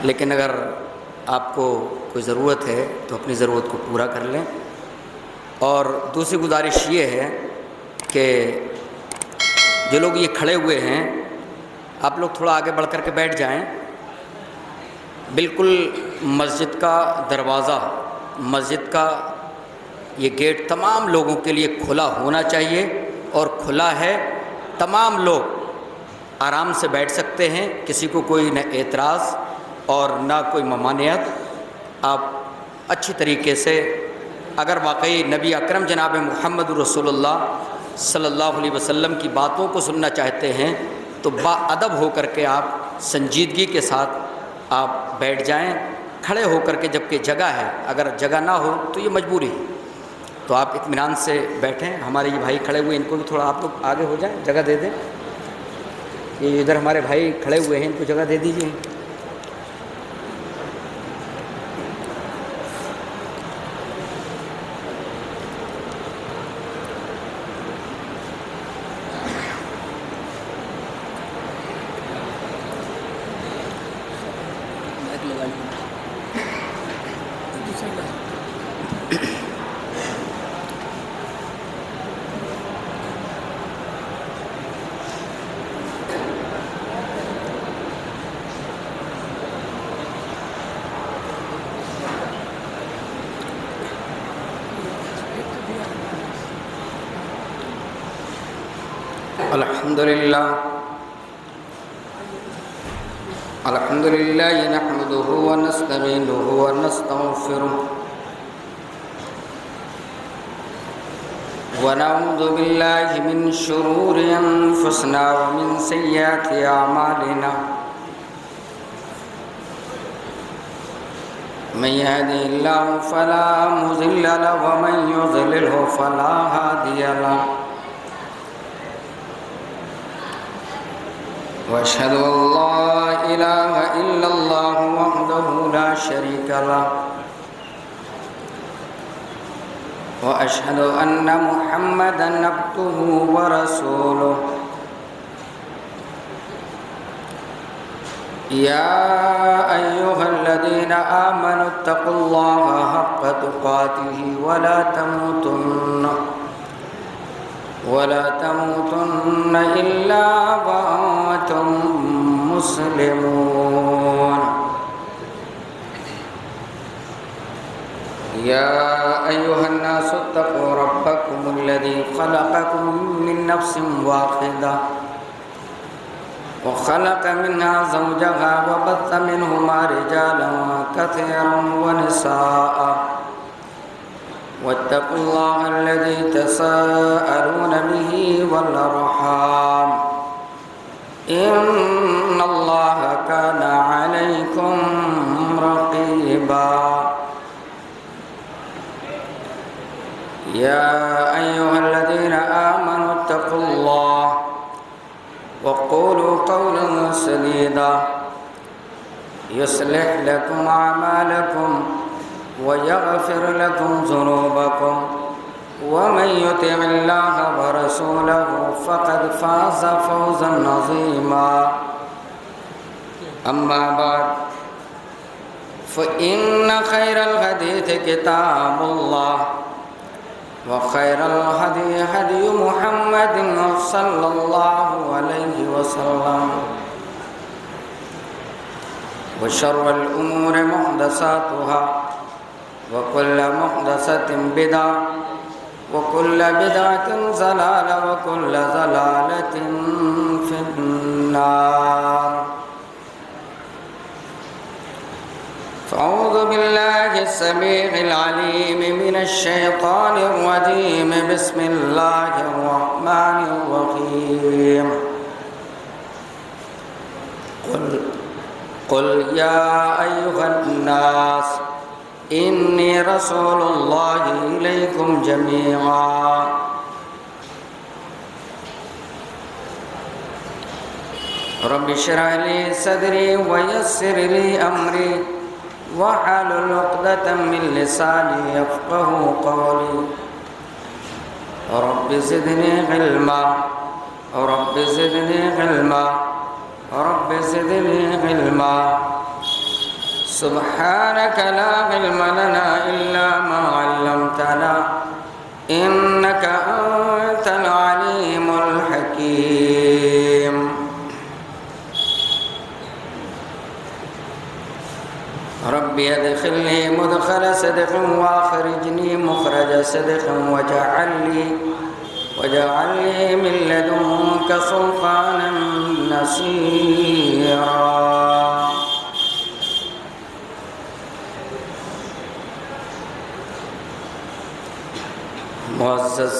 لیکن اگر آپ کو کوئی ضرورت ہے تو اپنی ضرورت کو پورا کر لیں۔ اور دوسری گزارش یہ ہے کہ جو لوگ یہ کھڑے ہوئے ہیں آپ لوگ تھوڑا آگے بڑھ کر کے بیٹھ جائیں۔ بالکل مسجد کا دروازہ، مسجد کا یہ گیٹ تمام لوگوں کے لیے کھلا ہونا چاہیے، اور کھلا ہے، تمام لوگ آرام سے بیٹھ سکتے ہیں، کسی کو کوئی نہ اعتراض اور نہ کوئی ممانعت۔ آپ اچھی طریقے سے، اگر واقعی نبی اکرم جناب محمد رسول اللہ صلی اللہ علیہ وسلم کی باتوں کو سننا چاہتے ہیں تو با ادب ہو کر کے آپ سنجیدگی کے ساتھ آپ بیٹھ جائیں کھڑے ہو کر کے، جبکہ جگہ ہے۔ اگر جگہ نہ ہو تو یہ مجبوری ہے، تو آپ اطمینان سے بیٹھیں۔ ہمارے یہ بھائی کھڑے ہوئے، ان کو بھی تھوڑا آپ لوگ آگے ہو جائیں، جگہ دے دیں۔ یہ ادھر ہمارے بھائی کھڑے ہوئے ہیں، ان کو جگہ دے دیجیے۔ الحمد لله نحمده ونستعينه ونستغفره ونعوذ بالله من شرور أنفسنا ومن سيئات أعمالنا من يهده الله فلا مضل له ومن يضلله فلا هادي له وأشهد أن لا إله إلا الله وحده لا شريك له وأشهد أن محمدًا عبده ورسوله يا أيها الذين آمنوا اتقوا الله حق تقاته ولا تموتن إلا وأنتم مسلمون يا أيها الناس اتقوا ربكم الذي خلقكم من نفس واحدة وخلق منها زوجها وبث منهما رجالا كثيرا ونساء واتقوا الله الذي تساءلون به والأرحام إن الله كان عليكم رقيبا يا أيها الذين آمنوا اتقوا الله وقولوا قولا سديدا يصلح لكم أعمالكم ويغفر لكم ذنوبكم ومن يطع الله ورسوله فقد فاز فوزا عظيما أما بعد فإن خير الحديث كتاب الله وخير الهدي هدي محمد صلى الله عليه وسلم وشر الأمور محدثاتها وكل محدثة بدعة وكل بدعة ضلالة وكل ضلالة في النار فأعوذ بالله السميع العليم من الشيطان الرجيم بسم الله الرحمن الرحيم قل يا أيها الناس إني رسول الله إليكم جميعا رب اشرح لي صدري ويسر لي أمري واحلل عقدة من لساني يفقهوا قولي رب زدني علما رب زدني علما رب زدني علما سبحانك لا علم لنا إلا ما علمتنا إنك أنت العليم الحكيم رب ادخلني مدخل صدق واخرجني مخرج صدق واجعل لي من لدنك سلطانا نصيرا معزز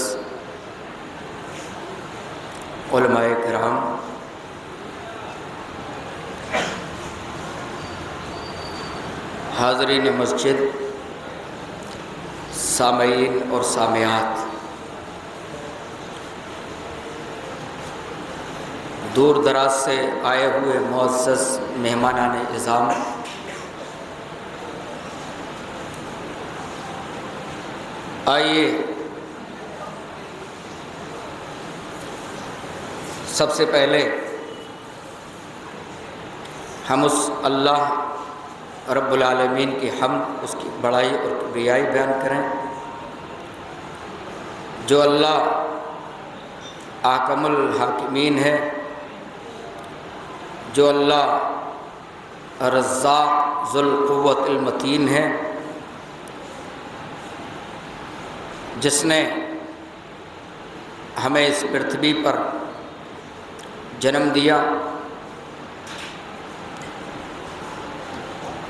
علماء کرام، حاضرین مسجد، سامعین اور سامعات، دور دراز سے آئے ہوئے معزز مہمانان اعظام، آئیے سب سے پہلے ہم اس اللہ رب العالمین کی حمد، اس کی بڑائی اور کبریائی بیان کریں جو اللہ احکم الحاکمین ہے، جو اللہ رزاق ذو القوت المتین ہے، جس نے ہمیں اس پرتھوی پر جنم دیا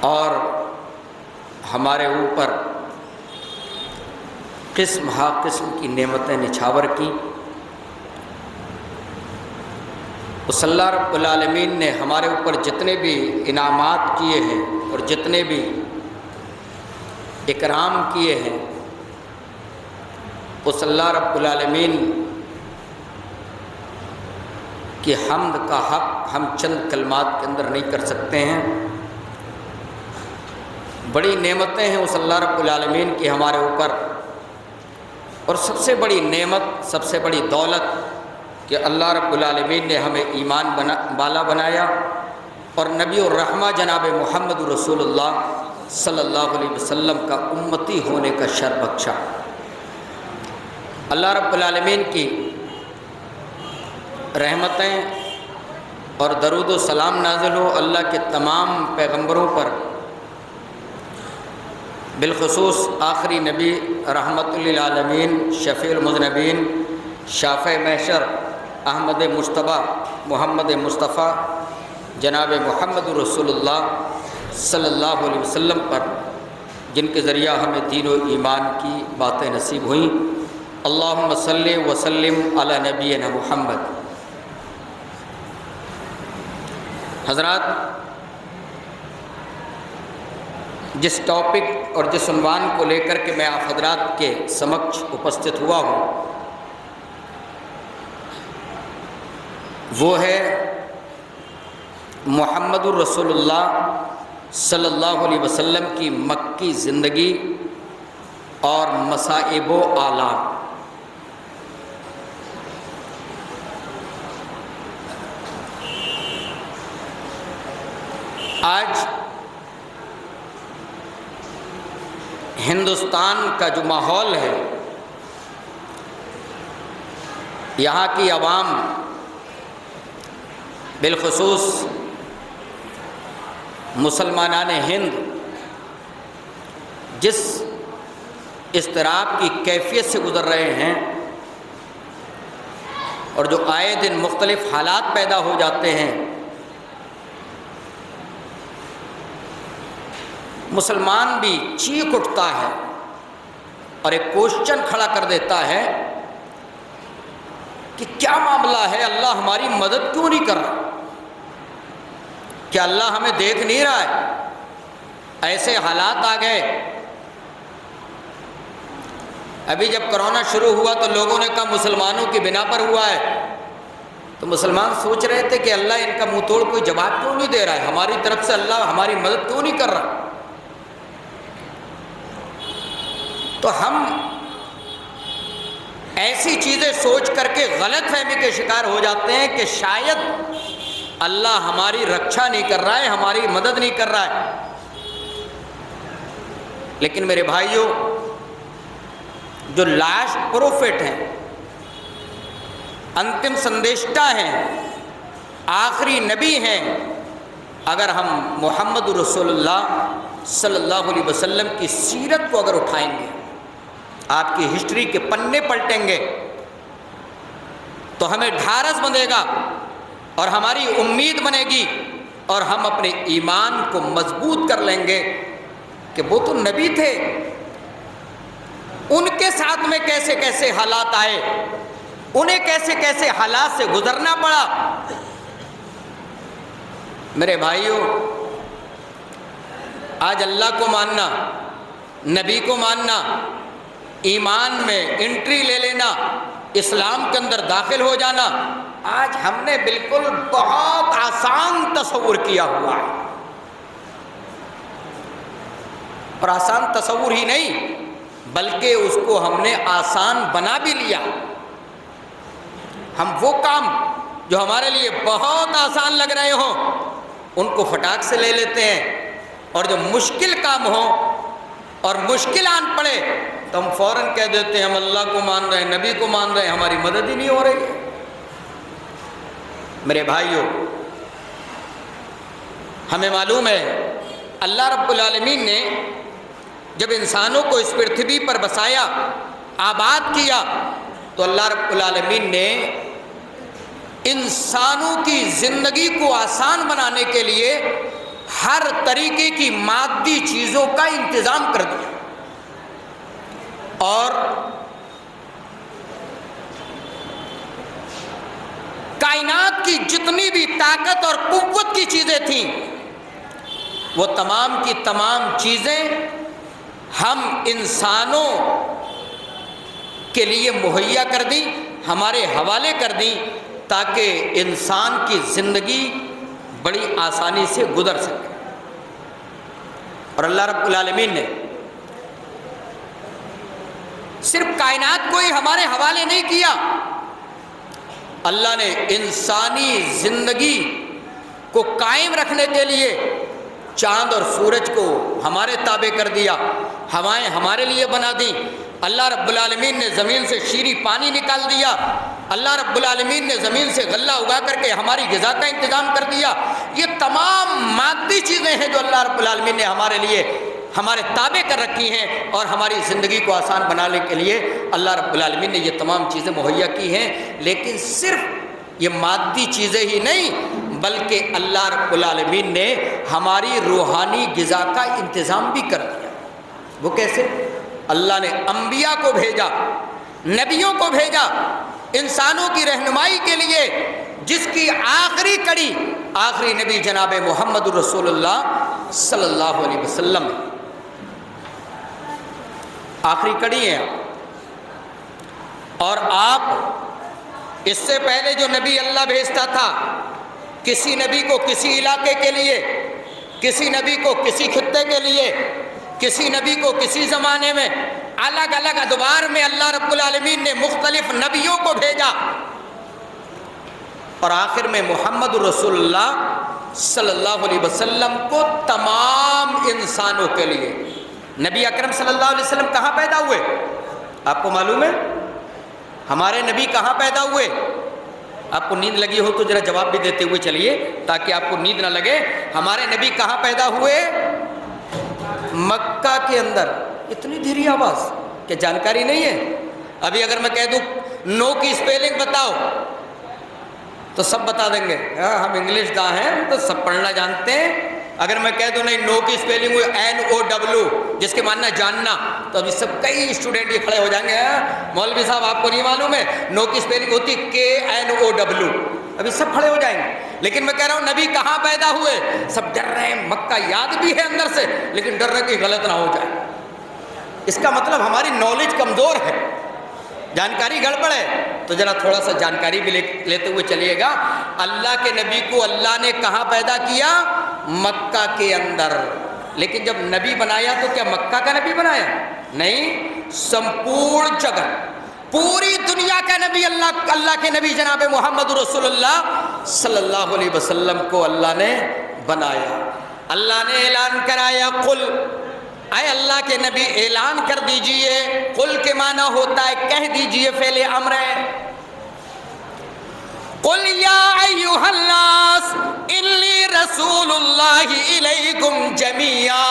اور ہمارے اوپر قسم ہا قسم کی نعمتیں نچھاور کی۔ اس اللہ رب العالمین نے ہمارے اوپر جتنے بھی انعامات کیے ہیں اور جتنے بھی اکرام کیے ہیں، اس اللہ رب العالمین کی حمد کا حق ہم چند کلمات کے اندر نہیں کر سکتے ہیں۔ بڑی نعمتیں ہیں اس اللہ رب العالمین کی ہمارے اوپر، اور سب سے بڑی نعمت، سب سے بڑی دولت کہ اللہ رب العالمین نے ہمیں ایمان والا بنایا اور نبی الرحمہ جناب محمد رسول اللہ صلی اللہ علیہ وسلم کا امتی ہونے کا شرف بخشا۔ اللہ رب العالمین کی رحمتیں اور درود و سلام نازل ہو اللہ کے تمام پیغمبروں پر، بالخصوص آخری نبی رحمت للعالمین، شفیع المذنبین، شافع محشر، احمد مجتبی محمد مصطفیٰ جناب محمد رسول اللہ صلی اللہ علیہ وسلم پر، جن کے ذریعہ ہمیں دین و ایمان کی باتیں نصیب ہوئیں۔ اللہم صلی وسلم علی نبینا محمد۔ حضرات، جس ٹاپک اور جس عنوان کو لے کر کے میں آپ حضرات کے سمکش اپستھت ہوا ہوں وہ ہے محمد الرسول اللہ صلی اللہ علیہ وسلم کی مکی زندگی اور مصائب و آلام۔ آج ہندوستان کا جو ماحول ہے، یہاں کی عوام، بالخصوص مسلمانان ہند، جس اضطراب کی کیفیت سے گزر رہے ہیں اور جو آئے دن مختلف حالات پیدا ہو جاتے ہیں، مسلمان بھی چیخ اٹھتا ہے اور ایک کوشچن کھڑا کر دیتا ہے کہ کیا معاملہ ہے، اللہ ہماری مدد کیوں نہیں کر رہا؟ کیا اللہ ہمیں دیکھ نہیں رہا ہے؟ ایسے حالات آ گئے۔ ابھی جب کرونا شروع ہوا تو لوگوں نے کہا مسلمانوں کی بنا پر ہوا ہے، تو مسلمان سوچ رہے تھے کہ اللہ ان کا منہ توڑ کوئی جواب کیوں نہیں دے رہا ہے، ہماری طرف سے اللہ ہماری مدد کیوں نہیں کر رہا؟ تو ہم ایسی چیزیں سوچ کر کے غلط فہمی کے شکار ہو جاتے ہیں کہ شاید اللہ ہماری رکشا نہیں کر رہا ہے، ہماری مدد نہیں کر رہا ہے۔ لیکن میرے بھائیوں، جو لاسٹ پروفٹ ہیں، انتم سندیشٹا ہیں، آخری نبی ہیں، اگر ہم محمد رسول اللہ صلی اللہ علیہ وسلم کی سیرت کو اگر اٹھائیں گے، آپ کی ہسٹری کے پنے پلٹیں گے، تو ہمیں ڈھارس بندھے گا اور ہماری امید بنے گی، اور ہم اپنے ایمان کو مضبوط کر لیں گے کہ وہ تو نبی تھے، ان کے ساتھ میں کیسے کیسے حالات آئے، انہیں کیسے کیسے حالات سے گزرنا پڑا۔ میرے بھائیوں، آج اللہ کو ماننا، نبی کو ماننا، ایمان میں انٹری لے لینا، اسلام کے اندر داخل ہو جانا، آج ہم نے بالکل بہت آسان تصور کیا ہوا ہے، اور آسان تصور ہی نہیں بلکہ اس کو ہم نے آسان بنا بھی لیا۔ ہم وہ کام جو ہمارے لیے بہت آسان لگ رہے ہوں ان کو فٹاک سے لے لیتے ہیں، اور جو مشکل کام ہو اور مشکل آن پڑے تو ہم فوراً کہہ دیتے ہیں ہم اللہ کو مان رہے ہیں، نبی کو مان رہے ہیں، ہماری مدد ہی نہیں ہو رہی ہے۔ میرے بھائیوں، ہمیں معلوم ہے اللہ رب العالمین نے جب انسانوں کو اس پرتھوی پر بسایا، آباد کیا، تو اللہ رب العالمین نے انسانوں کی زندگی کو آسان بنانے کے لیے ہر طریقے کی مادی چیزوں کا انتظام کر دیا، اور کائنات کی جتنی بھی طاقت اور قوت کی چیزیں تھیں وہ تمام کی تمام چیزیں ہم انسانوں کے لیے مہیا کر دیں، ہمارے حوالے کر دیں، تاکہ انسان کی زندگی بڑی آسانی سے گزر سکے۔ اور اللہ رب العالمین نے صرف کائنات کو ہی ہمارے حوالے نہیں کیا، اللہ نے انسانی زندگی کو قائم رکھنے کے لیے چاند اور سورج کو ہمارے تابع کر دیا، ہوائیں ہمارے لیے بنا دیں، اللہ رب العالمین نے زمین سے شیریں پانی نکال دیا، اللہ رب العالمین نے زمین سے غلہ اگا کر کے ہماری غذا کا انتظام کر دیا۔ یہ تمام مادی چیزیں ہیں جو اللہ رب العالمین نے ہمارے لیے ہمارے تابع کر رکھی ہیں، اور ہماری زندگی کو آسان بنانے کے لیے اللہ رب العالمین نے یہ تمام چیزیں مہیا کی ہیں۔ لیکن صرف یہ مادی چیزیں ہی نہیں بلکہ اللہ رب العالمین نے ہماری روحانی غذا کا انتظام بھی کر دیا۔ وہ کیسے؟ اللہ نے انبیاء کو بھیجا، نبیوں کو بھیجا انسانوں کی رہنمائی کے لیے، جس کی آخری کڑی آخری نبی جناب محمد رسول اللہ صلی اللہ علیہ وسلم آخری کڑی ہے۔ اور آپ اس سے پہلے جو نبی اللہ بھیجتا تھا، کسی نبی کو کسی علاقے کے لیے، کسی نبی کو کسی خطے کے لیے، کسی نبی کو کسی زمانے میں، الگ الگ ادوار میں اللہ رب العالمین نے مختلف نبیوں کو بھیجا، اور آخر میں محمد رسول اللہ صلی اللہ علیہ وسلم کو تمام انسانوں کے لیے۔ نبی اکرم صلی اللہ علیہ وسلم کہاں پیدا ہوئے؟ آپ کو معلوم ہے ہمارے نبی کہاں پیدا ہوئے؟ آپ کو نیند لگی ہو تو ذرا جواب بھی دیتے ہوئے چلیے تاکہ آپ کو نیند نہ لگے۔ ہمارے نبی کہاں پیدا ہوئے؟ مکہ کے اندر۔ اتنی دھیری آواز کہ جانکاری نہیں ہے؟ ابھی اگر میں کہہ دوں نو کی اسپیلنگ بتاؤ تو سب بتا دیں گے، ہم انگلش داں ہیں تو سب پڑھنا جانتے ہیں۔ اگر میں کہہ دوں نہیں، نو کی اسپیلنگ ہوئی NOW، جس کے معنی جاننا، تو ابھی سب کئی اسٹوڈنٹ یہ کھڑے ہو جائیں گے، مولوی صاحب آپ کو نہیں معلوم ہے نو کی اسپیلنگ ہوتی KNOW، ابھی سب کھڑے ہو جائیں گے۔ لیکن میں کہہ رہا ہوں نبی کہاں پیدا ہوئے؟ سب ڈر رہے ہیں، مکہ یاد بھی ہے اندر سے لیکن ڈر رہے کہ غلط نہ ہو جائے۔ اس کا مطلب ہماری نالج کمزور ہے، جانکاری گڑبڑ ہے، تو ذرا تھوڑا سا جانکاری بھی لیتے ہوئے چلیے گا۔ اللہ کے نبی کو اللہ نے کہاں پیدا کیا؟ مکہ کے اندر۔ لیکن جب نبی بنایا تو کیا مکہ کا نبی بنایا؟ نہیں، سمپورن جگت، پوری دنیا کا نبی اللہ کے نبی جناب محمد رسول اللہ صلی اللہ علیہ وسلم کو اللہ نے بنایا۔ اللہ نے اعلان کرایا، قل اے اللہ کے نبی اعلان کر دیجئے، قل کے معنی ہوتا ہے کہہ دیجئے، فعل امر ہے۔ قل یا ایھا الناس انی رسول اللہ الیکم جمیعا،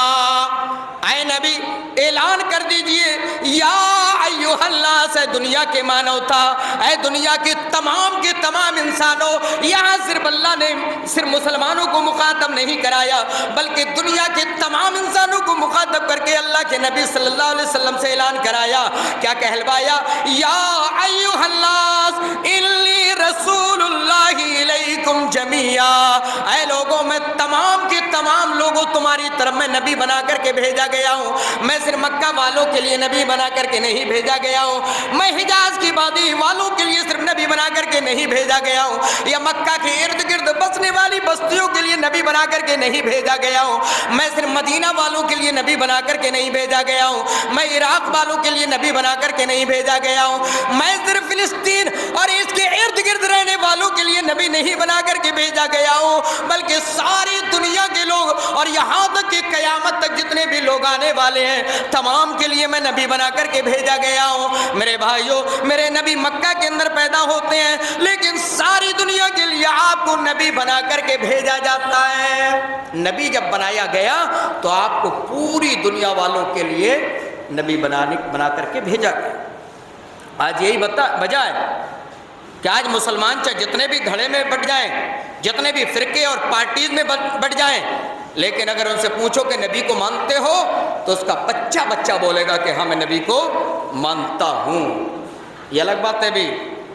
اے نبی اعلان کر دیجئے، یا ایھا الناس، اے دنیا کے معنی تھا اے دنیا کے تمام انسانوں۔ یہاں صرف اللہ نے صرف مسلمانوں کو مخاطب نہیں کرایا بلکہ دنیا کے تمام انسانوں کو مخاطب کر کے اللہ کے نبی صلی اللہ علیہ وسلم سے اعلان کرایا، کیا کہلوایا؟ یا ایھا الناس انی رسول اللہ الیکم جمیعا، اے لوگوں میں تمام کے تمام لوگوں تمہاری طرف میں نبی بنا کر کے بھیجا گیا ہوں۔ میں صرف مکہ والوں کے لیے نبی بنا کر کے نہیں بھیجا گیا ہوں، میں حجاز کی وادی والوں کے لیے صرف نبی بنا کر کے نہیں بھیجا گیا ہوں، یا مکہ کے ارد گرد بسنے والی بستیوں کے لیے نبی بنا کر کے نہیں بھیجا گیا ہوں، میں صرف مدینہ والوں کے لیے نبی بنا کر کے نہیں بھیجا گیا ہوں، میں عراق والوں کے لیے نبی بنا کر کے نہیں بھیجا گیا ہوں، میں صرف فلسطین اور اس کے ارد گرد رہنے والوں کے لیے نبی نہیں بنا کر کے بھیجا گیا ہوں، بلکہ ساری دنیا کے لوگ اور یہاں تک کہ قیامت تک جتنے بھی لوگ آنے والے ہیں تمام کے لیے میں نبی بنا کر کے بھیجا گیا ہوں۔ میرے بھائیوں، میرے نبی مکہ کے اندر پیدا ہوتے ہیں لیکن ساری دنیا کے لیے آپ کو نبی بنا کر کے بھیجا جاتا ہے۔ نبی جب بنایا گیا تو آپ کو پوری دنیا والوں کے لیے نبی بنا کر کے بھیجا گیا۔ آج یہی وجہ ہے کہ آج مسلمان چاہے جتنے بھی گھڑے میں بٹ جائیں، جتنے بھی فرقے اور پارٹیز میں بٹ جائیں، لیکن اگر ان سے پوچھو کہ نبی کو مانتے ہو تو اس کا بچہ بولے گا کہ ہاں میں نبی کو مانتا ہوں۔ یہ الگ بات ہے، بھی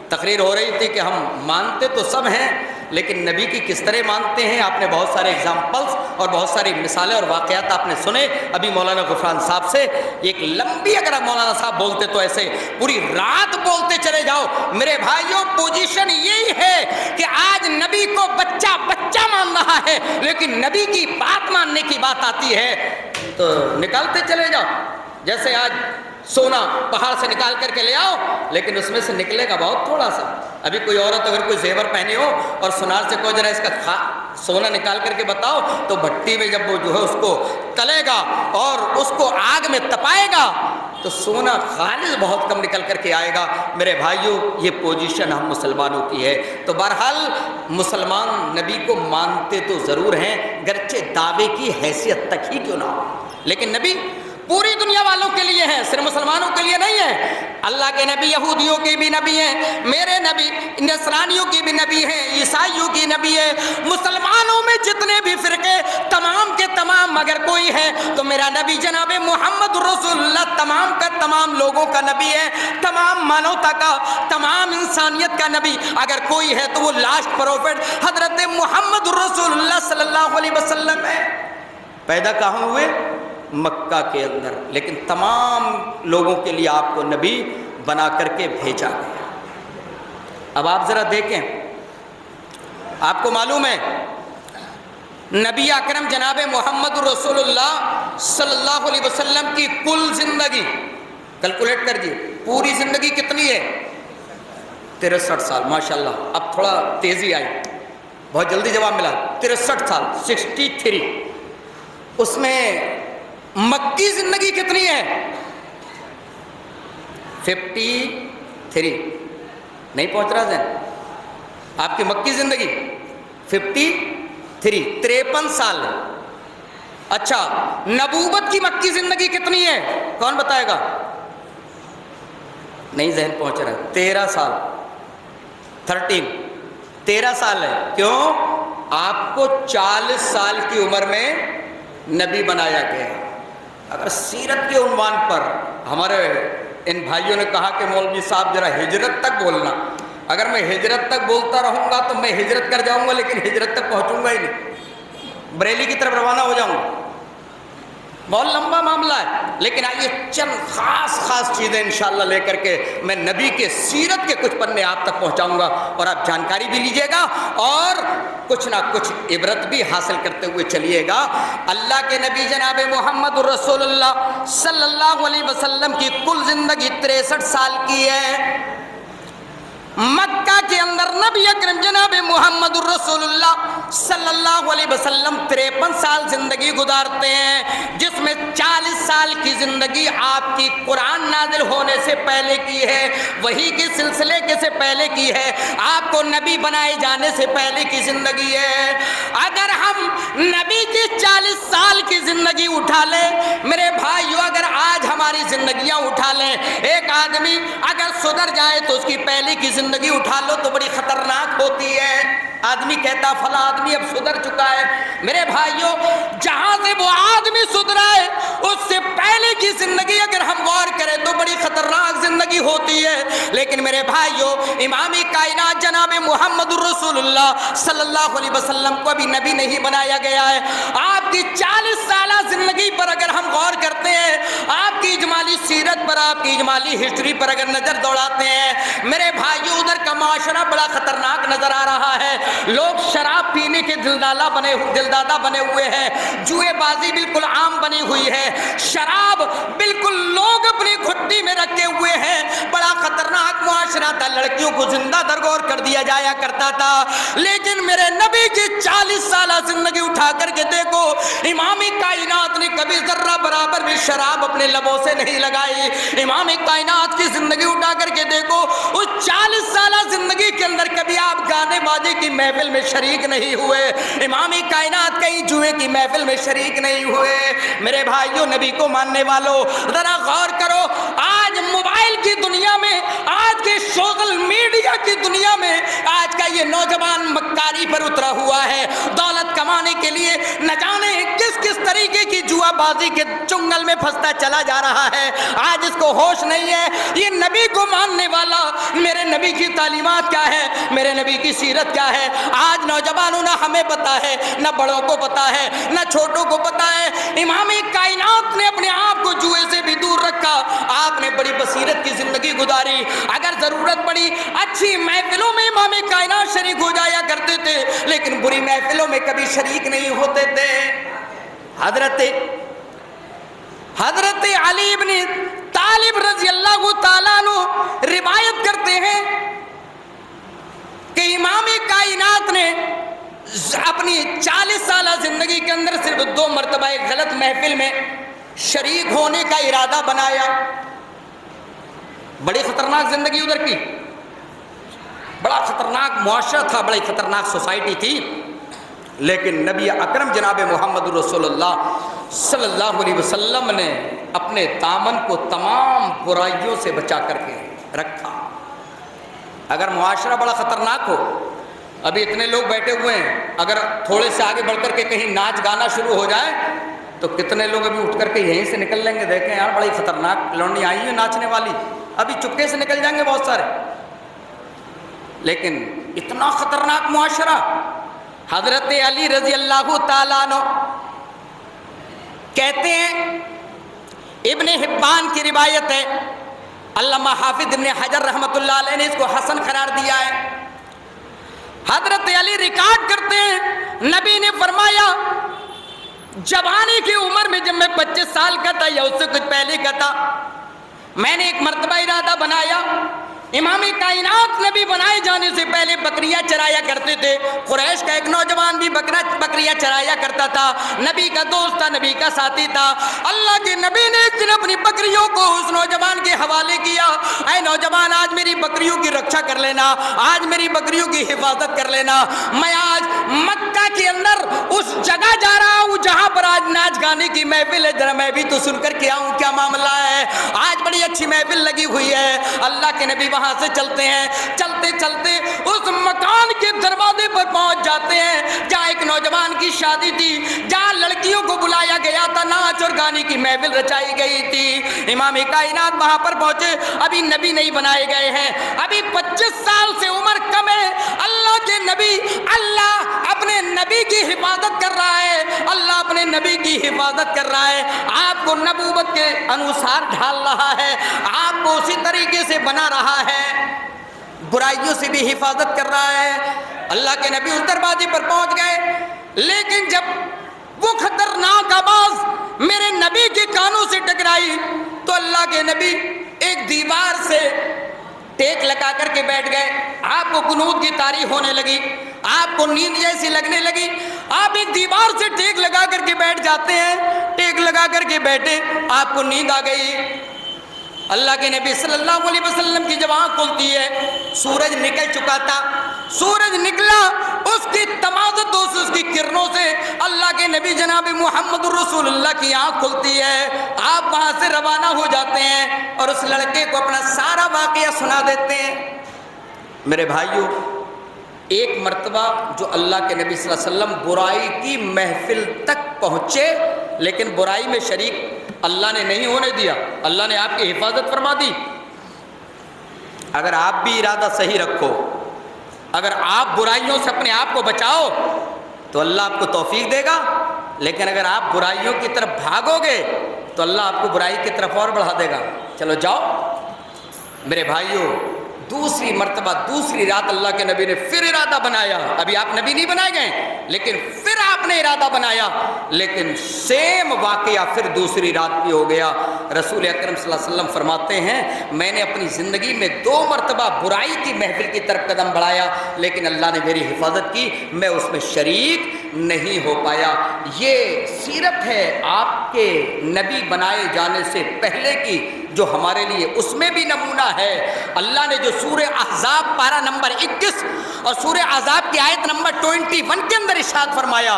تقریر ہو رہی تھی کہ ہم مانتے تو سب ہیں لیکن نبی کی کس طرح مانتے ہیں۔ آپ نے بہت سارے اگزامپلس اور بہت ساری مثالیں اور واقعات آپ نے سنے ابھی مولانا غفران صاحب سے۔ ایک لمبی اگر مولانا صاحب بولتے تو ایسے پوری رات بولتے چلے جاؤ۔ میرے بھائیوں، پوزیشن یہی ہے کہ آج نبی کو بچہ مان رہا ہے لیکن نبی کی بات ماننے کی بات آتی ہے تو نکالتے چلے جاؤ۔ جیسے آج سونا پہاڑ سے نکال کر کے لے آؤ لیکن اس میں سے نکلے گا بہت تھوڑا سا۔ ابھی کوئی عورت اگر کوئی زیور پہنے ہو اور سونار سے کوئی ذرا اس کا سونا نکال کر کے بتاؤ تو بھٹی میں جب وہ جو ہے اس کو تلے گا اور اس کو آگ میں تپائے گا تو سونا خالص بہت کم نکل کر کے آئے گا۔ میرے بھائیوں، یہ پوزیشن ہم مسلمانوں کی ہے۔ تو بہرحال مسلمان نبی کو مانتے تو ضرور ہیں گرچہ دعوے کی حیثیت تک ہی کیوں نہ ہو، لیکن نبی پوری دنیا والوں کے لیے ہیں، صرف مسلمانوں کے لیے نہیں ہے۔ اللہ کے نبی یہودیوں کے بھی نبی ہیں، میرے نبی نصرانیوں کی بھی نبی ہیں، عیسائیوں کی نبی ہے، مسلمانوں میں جتنے بھی فرقے تمام کے تمام اگر کوئی ہے تو میرا نبی جناب محمد رسول اللہ تمام کا تمام لوگوں کا نبی ہے، تمام مانوتا کا، تمام انسانیت کا نبی اگر کوئی ہے تو وہ لاسٹ پروفٹ حضرت محمد رسول اللہ صلی اللہ علیہ وسلم ہے۔ پیدا کہاں ہوئے؟ مکہ کے اندر، لیکن تمام لوگوں کے لیے آپ کو نبی بنا کر کے بھیجا گیا۔ اب آپ ذرا دیکھیں، آپ کو معلوم ہے نبی اکرم جناب محمد رسول اللہ صلی اللہ علیہ وسلم کی کل زندگی کیلکولیٹ کر دیے، پوری زندگی کتنی ہے؟ 63 سال۔ ماشاءاللہ، اب تھوڑا تیزی آئی، بہت جلدی جواب ملا۔ 63 سال، 63۔ اس میں مکی زندگی کتنی ہے؟ 53۔ نہیں پہنچ رہا ذہن؟ آپ کی مکی زندگی 53، 53 سال ہے۔ اچھا، نبوت کی مکی زندگی کتنی ہے؟ کون بتائے گا؟ نہیں ذہن پہنچ رہا ہے۔ 13 سال، 13 سال ہے۔ کیوں؟ آپ کو 40 سال کی عمر میں نبی بنایا گیا۔ اگر سیرت کے عنوان پر ہمارے ان بھائیوں نے کہا کہ مولوی صاحب ذرا ہجرت تک بولنا، اگر میں ہجرت تک بولتا رہوں گا تو میں ہجرت کر جاؤں گا لیکن ہجرت تک پہنچوں گا ہی نہیں، بریلی کی طرف روانہ ہو جاؤں گا۔ بہت لمبا معاملہ ہے، لیکن آئیے چند خاص چیزیں انشاءاللہ لے کر کے میں نبی کے سیرت کے کچھ پنے آپ تک پہنچاؤں گا اور آپ جانکاری بھی لیجئے گا اور کچھ نہ کچھ عبرت بھی حاصل کرتے ہوئے چلیے گا۔ اللہ کے نبی جناب محمد رسول اللہ صلی اللہ علیہ وسلم کی کل زندگی 63 سال کی ہے۔ مکہ کے اندر نبی اکرم جناب محمد الرسولullah صلی اللہ علیہ وسلم 53 سال زندگی گزارتے ہیں، جس میں 40 سال کی زندگی آپ کی قرآن نازل ہونے سے پہلے کی ہے، وحی کے سلسلے کے سے پہلے کی ہے، آپ کو نبی بنائے جانے سے پہلے کی زندگی ہے۔ اگر ہم نبی کی 40 سال کی زندگی اٹھا لیں میرے بھائیو، اگر آج ہماری زندگیاں اٹھا لیں، ایک آدمی اگر سدھر جائے تو اس کی پہلے کی زندگی اٹھا لو تو بڑی خطرناک ہوتی ہے۔ آدمی کہتا فلاں آدمی اب سدھر چکا ہے، میرے بھائیو جہاں سے وہ آدمی سدھرا ہے اس سے پہلے کی زندگی اگر ہم غور کریں تو بڑی خطرناک زندگی ہوتی ہے۔ لیکن میرے بھائیو امام کائنات جناب محمد الرسول اللہ صلی اللہ علیہ وسلم کو ابھی نبی نہیں بنایا گیا ہے۔ آپ کی 40 سالہ زندگی پر اگر ہم غور کرتے ہیں، آپ کی اجمالی سیرت پر، آپ کی اجمالی ہسٹری پر اگر نظر دوڑاتے ہیں میرے بھائیو، ادھر کا معاشرہ بڑا خطرناک نظر آ رہا ہے۔ لوگ شراب پینے کے دلدادہ بنے ہوئے ہیں، جوئے بازی بالکل عام بنی ہوئی ہے، شراب بالکل لوگ اپنی گھٹی میں رکھے ہوئے ہیں، بڑا خطرناک معاشرہ تھا، لڑکیوں کو زندہ درگور کر دیا جایا کرتا تھا۔ لیکن میرے نبی کی 40 سالہ زندگی اٹھا کر کے دیکھو، امام کائنات نے کبھی ذرہ برابر بھی شراب اپنے لبوں سے نہیں لگائی۔ امام کائنات کی زندگی اٹھا کر کے دیکھو، اس 40 سالہ زندگی کے اندر کبھی آپ گانے بازی کی محفل میں شریک نہیں ہوئے، امام کائنات کہیں جوئے کی محفل میں شریک نہیں ہوئے۔ میرے بھائیو نبی کو ماننے والوں ذرا غور کرو، آج موبائل کی دنیا میں، آج کے سوشل میڈیا کی دنیا میں آج کا یہ نوجوان مکاری پر اترا ہوا ہے، دولت کمانے کے لیے نہ جانے کس کس طریقے کی جوا بازی کے چنگل میں پھنستا چلا جا رہا ہے، آج اس کو ہوش نہیں ہے۔ یہ نبی کو ماننے والا، میرے نبی کی تعلیمات کیا ہے، میرے نبی کی سیرت کیا ہے، آج نوجوانوں نہ ہمیں پتا ہے، نہ بڑوں کو پتا ہے، نہ چھوٹوں کو پتا ہے۔ امام کائنات نے اپنے آپ کو جوئے سے بھی دور رکھا، آپ نے بڑی بصیرت کی زندگی گزاری۔ اگر ضرورت پڑی اچھی محفلوں میں امام کائنات شریک ہو جایا کرتے تھے، لیکن بری محفلوں میں کبھی شریک نہیں ہوتے تھے۔ حضرت علی بن طالب رضی اللہ تعالیٰ عنہ روایت کرتے ہیں کہ امام کائنات نے اپنی 40 سالہ زندگی کے اندر صرف 2 مرتبہ ایک غلط محفل میں شریک ہونے کا ارادہ بنایا۔ بڑی خطرناک زندگی ادھر کی، بڑا خطرناک معاشرہ تھا، بڑی خطرناک سوسائٹی تھی، لیکن نبی اکرم جناب محمد رسول اللہ صلی اللہ علیہ وسلم نے اپنے دامن کو تمام برائیوں سے بچا کر کے رکھا۔ اگر معاشرہ بڑا خطرناک ہو، ابھی اتنے لوگ بیٹھے ہوئے ہیں، اگر تھوڑے سے آگے بڑھ کر کے کہیں ناچ گانا شروع ہو جائے تو کتنے لوگ ابھی اٹھ کر کے یہیں سے نکل لیں گے، دیکھیں یار بڑی خطرناک لونڈی آئی ہیں ناچنے والی، ابھی چپکے سے نکل جائیں گے بہت سارے۔ لیکن اتنا خطرناک معاشرہ، حضرت علی رضی اللہ تعالیٰ عنہ کہتے ہیں، ابن حبان کی روایت ہے، علامہ حافظ ابن حجر رحمۃ اللہ علیہ نے اس کو حسن قرار دیا ہے۔ حضرت علی ریکارڈ کرتے ہیں، نبی نے فرمایا جوانی کی عمر میں جب میں 25 سال کا تھا یا اس سے کچھ پہلے کا تھا، میں نے ایک مرتبہ ارادہ بنایا، امام کائنات نبی بنائے جانے سے پہلے بکریاں چرایا کرتے تھے، قریش کا ایک نوجوان بھی بکریاں چرایا کرتا تھا، نبی کا دوست تھا، نبی کا ساتھی تھا۔ اللہ کے نبی نے ایک دن اپنی بکریوں کو اس نوجوان کے حوالے کیا، اے نوجوان آج میری بکریوں کی رکشا کر لینا، آج میری بکریوں کی حفاظت کر لینا، میں آج مکہ کے اندر اس جگہ جا رہا ہوں جہاں پر آج ناچ گانے کی محفل ہے، ذرا میں بھی تو سن کر کے آؤں کیا معاملہ ہے، آج بڑی اچھی محفل لگی ہوئی ہے۔ اللہ کے نبی وہاں سے چلتے ہیں، چلتے چلتے اس مکان کے دروازے پر پہنچ جاتے ہیں جہاں ایک نوجوان کی شادی تھی، جہاں لڑکیوں کو بلایا گیا تھا، ناچ اور گانے کی محفل رچائی گئی تھی۔ امام کائنات وہاں پر پہنچے، ابھی نبی نہیں بنائے گئے ہیں، ابھی 25 سال سے عمر کم ہے، اللہ کے نبی، اللہ اپنے نبی کی حفاظت کر رہا ہے، اللہ اپنے نبی کی حفاظت کر رہا ہے، آپ کو نبوت کے انوسار ڈھال رہا ہے، آپ کو اسی طریقے سے بنا رہا ہے، برائیوں سے بھی حفاظت کر رہا ہے۔ اللہ کے نبی اس دروازے پر پہنچ گئے، لیکن جب وہ خطرناک آواز میرے نبی کے کانوں سے ٹکرائی تو اللہ کے نبی ایک دیوار سے ٹیک لگا کر کے بیٹھ گئے، آپ کو قنوت کی تعریف ہونے لگی، آپ کو نیند جیسی لگنے لگی، آپ ایک دیوار سے ٹیک لگا کر کے بیٹھ جاتے ہیں، ٹیک لگا کر کے بیٹھے، آپ کو نیند آ گئی۔ اللہ کے نبی صلی اللہ علیہ وسلم کی جب آنکھ کھلتی ہے، سورج نکل چکا تھا، سورج نکلا، اس کی تمازت اس کی کرنوں سے اللہ کے نبی جناب محمد رسول اللہ کی آنکھ کھلتی ہے، آپ وہاں سے روانہ ہو جاتے ہیں اور اس لڑکے کو اپنا سارا واقعہ سنا دیتے ہیں۔ میرے بھائیوں، ایک مرتبہ جو اللہ کے نبی صلی اللہ علیہ وسلم برائی کی محفل تک پہنچے، لیکن برائی میں شریک اللہ نے نہیں ہونے دیا، اللہ نے آپ کی حفاظت فرما دی۔ اگر آپ بھی ارادہ صحیح رکھو، اگر آپ برائیوں سے اپنے آپ کو بچاؤ تو اللہ آپ کو توفیق دے گا، لیکن اگر آپ برائیوں کی طرف بھاگو گے تو اللہ آپ کو برائی کی طرف اور بڑھا دے گا۔ چلو جاؤ میرے بھائیوں، دوسری مرتبہ دوسری رات اللہ کے نبی نے پھر ارادہ بنایا، ابھی آپ نبی نہیں بنائے گئے لیکن پھر آپ نے ارادہ بنایا، لیکن سیم واقعہ پھر دوسری رات بھی ہو گیا۔ رسول اکرم صلی اللہ علیہ وسلم فرماتے ہیں میں نے اپنی زندگی میں 2 مرتبہ برائی کی محفل کی طرف قدم بڑھایا، لیکن اللہ نے میری حفاظت کی، میں اس میں شریک نہیں ہو پایا۔ یہ سیرت ہے آپ کے نبی بنائے جانے سے پہلے کی، جو ہمارے لیے اس میں بھی نمونہ ہے۔ اللہ نے جو سورہ احزاب پارہ نمبر 21 اور سورہ احزاب کی آیت نمبر 21 کے اندر ارشاد فرمایا،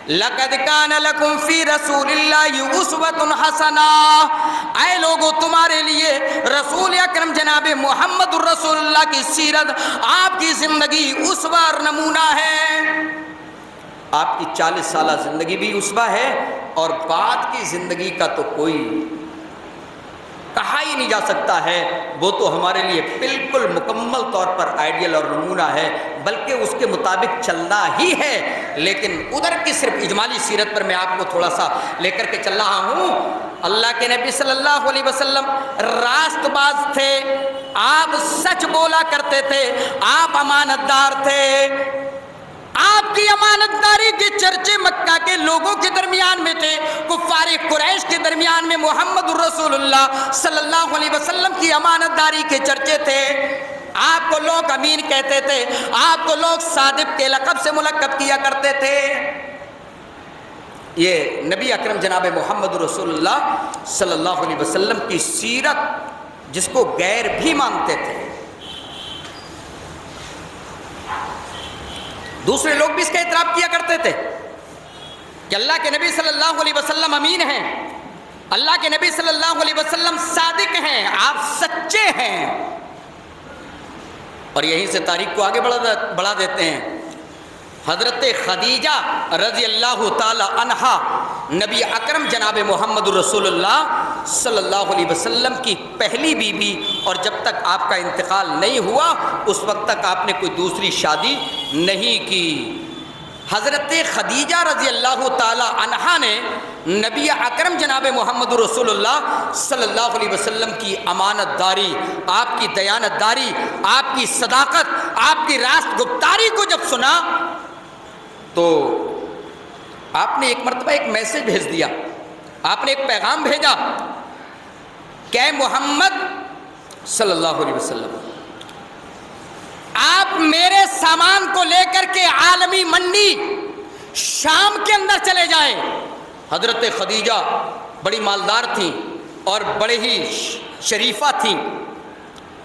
لَقَدْ كَانَ لَكُمْ فِي رَسُولِ اللَّهِ أُسْوَةٌ حَسَنَةٌ، اے لوگو تمہارے لیے رسول اکرم جناب محمد الرسول اللہ کی سیرت، آپ کی زندگی اسوہ اور نمونہ ہے۔ آپ کی 40 سالہ زندگی بھی اسوہ ہے، اور بعد کی زندگی کا تو کوئی کہا ہی نہیں جا سکتا ہے، وہ تو ہمارے لیے بالکل مکمل طور پر آئیڈیل اور نمونہ ہے، بلکہ اس کے مطابق چلنا ہی ہے۔ لیکن ادھر کی صرف اجمالی سیرت پر میں آپ کو تھوڑا سا لے کر کے چل رہا ہوں۔ اللہ کے نبی صلی اللہ علیہ وسلم راست باز تھے، آپ سچ بولا کرتے تھے، آپ امانت دار تھے، آپ کی امانت داری کے چرچے مکہ کے لوگوں کے درمیان میں تھے، کفار قریش کے درمیان میں محمد الرسول اللہ صلی اللہ علیہ وسلم کی امانت داری کے چرچے تھے۔ آپ کو لوگ امین کہتے تھے، آپ کو لوگ صادق کے لقب سے ملقب کیا کرتے تھے۔ یہ نبی اکرم جناب محمد رسول اللہ صلی اللہ علیہ وسلم کی سیرت جس کو غیر بھی مانتے تھے، دوسرے لوگ بھی اس کا اعتراف کیا کرتے تھے کہ اللہ کے نبی صلی اللہ علیہ وسلم امین ہیں، اللہ کے نبی صلی اللہ علیہ وسلم صادق ہیں، آپ سچے ہیں۔ اور یہیں سے تاریخ کو آگے بڑھا دیتے ہیں۔ حضرت خدیجہ رضی اللہ تعالی عنہا نبی اکرم جناب محمد رسول اللہ صلی اللہ علیہ وسلم کی پہلی بیوی، اور جب تک آپ کا انتقال نہیں ہوا اس وقت تک آپ نے کوئی دوسری شادی نہیں کی۔ حضرت خدیجہ رضی اللہ تعالی عنہا نے نبی اکرم جناب محمد رسول اللہ صلی اللہ علیہ وسلم کی امانت داری، آپ کی دیانت داری، آپ کی صداقت، آپ کی راست گفتاری کو جب سنا تو آپ نے ایک مرتبہ ایک میسج بھیج دیا، آپ نے ایک پیغام بھیجا کہ اے محمد صلی اللہ علیہ وسلم، آپ میرے سامان کو لے کر کے عالمی منڈی شام کے اندر چلے جائیں۔ حضرت خدیجہ بڑی مالدار تھیں اور بڑے ہی شریفہ تھیں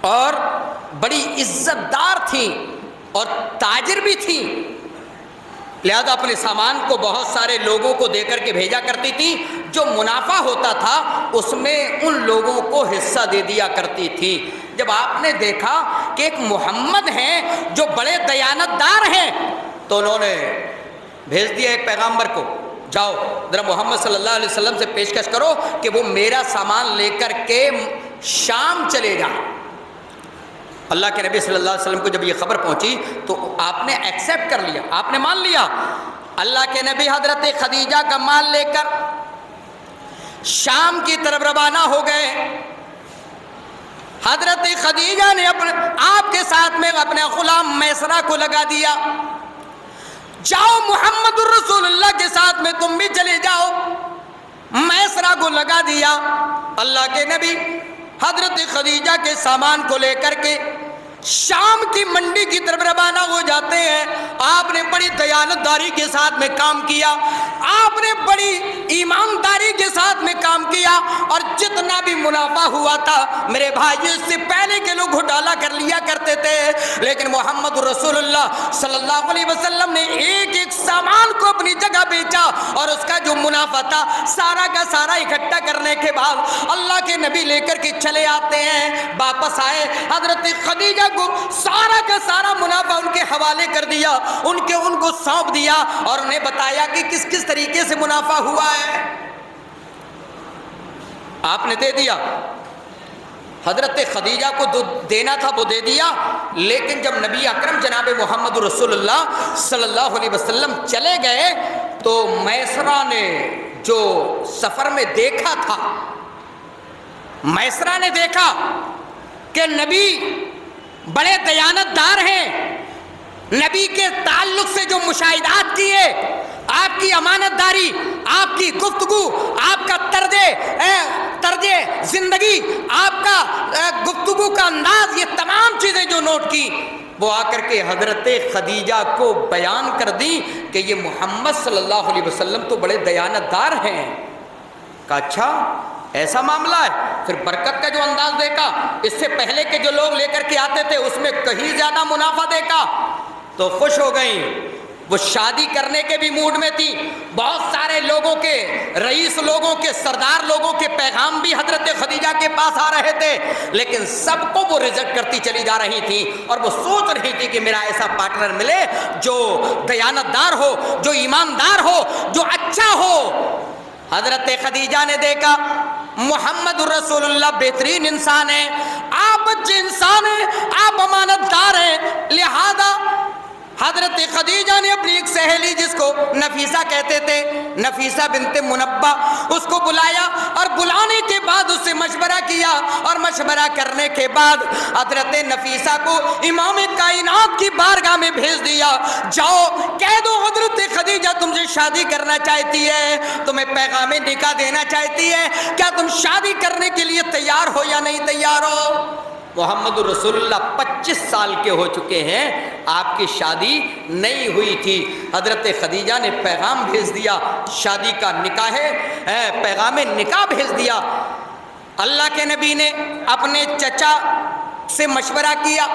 اور بڑی عزت دار تھیں اور تاجر بھی تھیں، لہذا اپنے سامان کو بہت سارے لوگوں کو دے کر کے بھیجا کرتی تھی، جو منافع ہوتا تھا اس میں ان لوگوں کو حصہ دے دیا کرتی تھی۔ جب آپ نے دیکھا کہ ایک محمد ہیں جو بڑے دیانت دار ہیں تو انہوں نے بھیج دیا ایک پیغامبر کو، جاؤ ذرا محمد صلی اللہ علیہ وسلم سے پیشکش کرو کہ وہ میرا سامان لے کر کے شام چلے جائیں۔ اللہ کے نبی صلی اللہ علیہ وسلم کو جب یہ خبر پہنچی تو آپ نے ایکسیپٹ کر لیا، آپ نے مان لیا۔ اللہ کے نبی حضرت خدیجہ کا مال لے کر شام کی طرف روانہ ہو گئے۔ حضرت خدیجہ نے آپ کے ساتھ میں اپنے غلام میسرہ کو لگا دیا، جاؤ محمد الرسول اللہ کے ساتھ میں تم بھی چلے جاؤ۔ میسرہ کو لگا دیا۔ اللہ کے نبی حضرت خدیجہ کے سامان کو لے کر کے شام کی منڈی کی طرف روانہ ہو جاتے ہیں۔ آپ نے بڑی دیانتداری کے ساتھ میں کام کیا، آپ نے بڑی ایمانداری کے ساتھ میں کام کیا، اور جتنا بھی منافع ہوا تھا میرے بھائی اس سے پہلے کے لوگ گھوٹالا کر لیا کرتے تھے، لیکن محمد رسول اللہ صلی اللہ علیہ وسلم نے ایک ایک سامان کو اپنی جگہ بیچا، اور اس کا جو منافع تھا سارا کا سارا اکٹھا کرنے کے بعد اللہ کے نبی لے کر کے چلے آتے ہیں۔ واپس آئے، حضرت خدیجہ کو سارا کا سارا منافع ان کے حوالے کر دیا، ان کو سونپ دیا، اور انہیں بتایا کہ کس کس طریقے سے منافع ہوا ہے۔ آپ نے دے دیا، حضرت خدیجہ کو جو دینا تھا وہ دے دیا، لیکن جب نبی اکرم جناب محمد رسول اللہ صلی اللہ علیہ وسلم چلے گئے تو میسرہ نے جو سفر میں دیکھا تھا، میسرہ نے دیکھا کہ نبی بڑے دیانتدار ہیں، نبی کے تعلق سے جو مشاہدات کیے، آپ کی امانت داری، آپ کی گفتگو، آپ کا طرز زندگی، آپ کا گفتگو کا انداز، یہ تمام چیزیں جو نوٹ کی، وہ آ کر کے حضرت خدیجہ کو بیان کر دی کہ یہ محمد صلی اللہ علیہ وسلم تو بڑے دیانتدار ہیں۔ کہا اچھا ایسا معاملہ ہے؟ پھر برکت کا جو انداز دیکھا، اس سے پہلے کے جو لوگ لے کر کے آتے تھے اس میں کہیں زیادہ منافع دیکھا تو خوش ہو گئیں۔ وہ شادی کرنے کے بھی موڈ میں تھی، بہت سارے لوگوں کے، رئیس لوگوں کے، سردار لوگوں کے پیغام بھی حضرت خدیجہ کے پاس آ رہے تھے، لیکن سب کو وہ ریجیکٹ کرتی چلی جا رہی تھی، اور وہ سوچ رہی تھی کہ میرا ایسا پارٹنر ملے جو دیانتدار ہو، جو ایماندار ہو، جو اچھا ہو۔ حضرت خدیجہ نے دیکھا محمد رسول اللہ بہترین انسان ہے، آپ اچھے انسان ہیں، آپ امانت دار ہیں، لہذا حضرت خدیجہ نے اپنی ایک سہیلی جس کو نفیسہ کہتے تھے، نفیسہ بنت منبہ، اس کو بلایا، اور بلانے کے بعد اس سے مشورہ کیا، اور مشورہ کرنے کے بعد حضرت نفیسہ کو امام کائنات کی بارگاہ میں بھیج دیا، جاؤ کہہ دو حضرت خدیجہ تم سے شادی کرنا چاہتی ہے، تمہیں پیغام نکاح دینا چاہتی ہے، کیا تم شادی کرنے کے لیے تیار ہو یا نہیں تیار ہو؟ محمد رسول اللہ 25 سال کے ہو چکے ہیں، آپ کی شادی نہیں ہوئی تھی، حضرت خدیجہ نے پیغام بھیج دیا، شادی کا نکاح ہے، پیغام نکاح بھیج دیا۔ اللہ کے نبی نے اپنے چچا سے مشورہ کیا،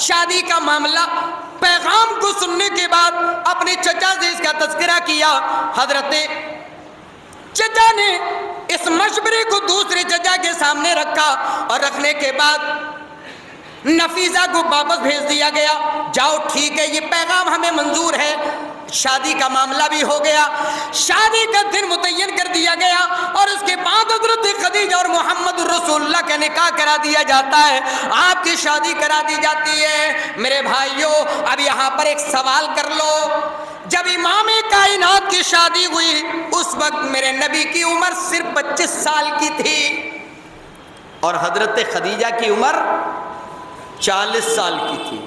شادی کا معاملہ، پیغام کو سننے کے بعد اپنے چچا سے اس کا تذکرہ کیا، حضرت چچا نے اس مشورے کو دوسرے چچا کے سامنے رکھا، اور رکھنے کے بعد نفیسہ کو واپس بھیج دیا گیا، جاؤ ٹھیک ہے یہ پیغام ہمیں منظور ہے، شادی کا معاملہ بھی ہو گیا، شادی کا دن متعین کر دیا گیا، اور اس کے بعد حضرت خدیجہ اور محمد رسول اللہ کا نکاح کرا دیا جاتا ہے، آپ کی شادی کرا دی جاتی ہے۔ میرے بھائیوں اب یہاں پر ایک سوال کر لو، جب امام کائنات کی شادی ہوئی اس وقت میرے نبی کی عمر صرف 25 سال کی تھی، اور حضرت خدیجہ کی عمر 40 سال کی تھی۔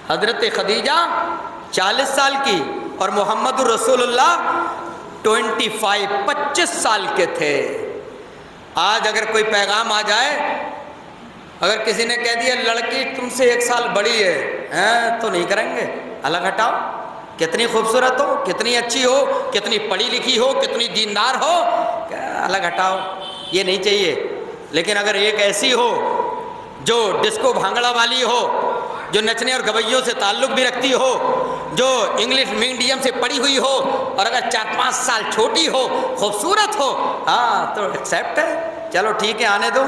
حضرت خدیجہ 40 سال کی اور محمد رسول اللہ 25 سال کے تھے۔ آج اگر کوئی پیغام آ جائے، اگر کسی نے کہہ دیا لڑکی تم سے 1 سال بڑی ہے تو نہیں کریں گے، الگ ہٹاؤ، کتنی خوبصورت ہو، کتنی اچھی ہو، کتنی پڑھی لکھی ہو، کتنی دیندار ہو، الگ ہٹاؤ، یہ نہیں چاہیے۔ لیکن اگر ایک ایسی ہو جو ڈسکو بھانگڑا والی ہو، جو نچنے اور گویوں سے تعلق بھی رکھتی ہو، جو انگلش میڈیم سے پڑھی ہوئی ہو، اور اگر 4-5 سال چھوٹی ہو، خوبصورت ہو، ہاں تو ایکسیپٹ ہے، چلو ٹھیک ہے آنے دو،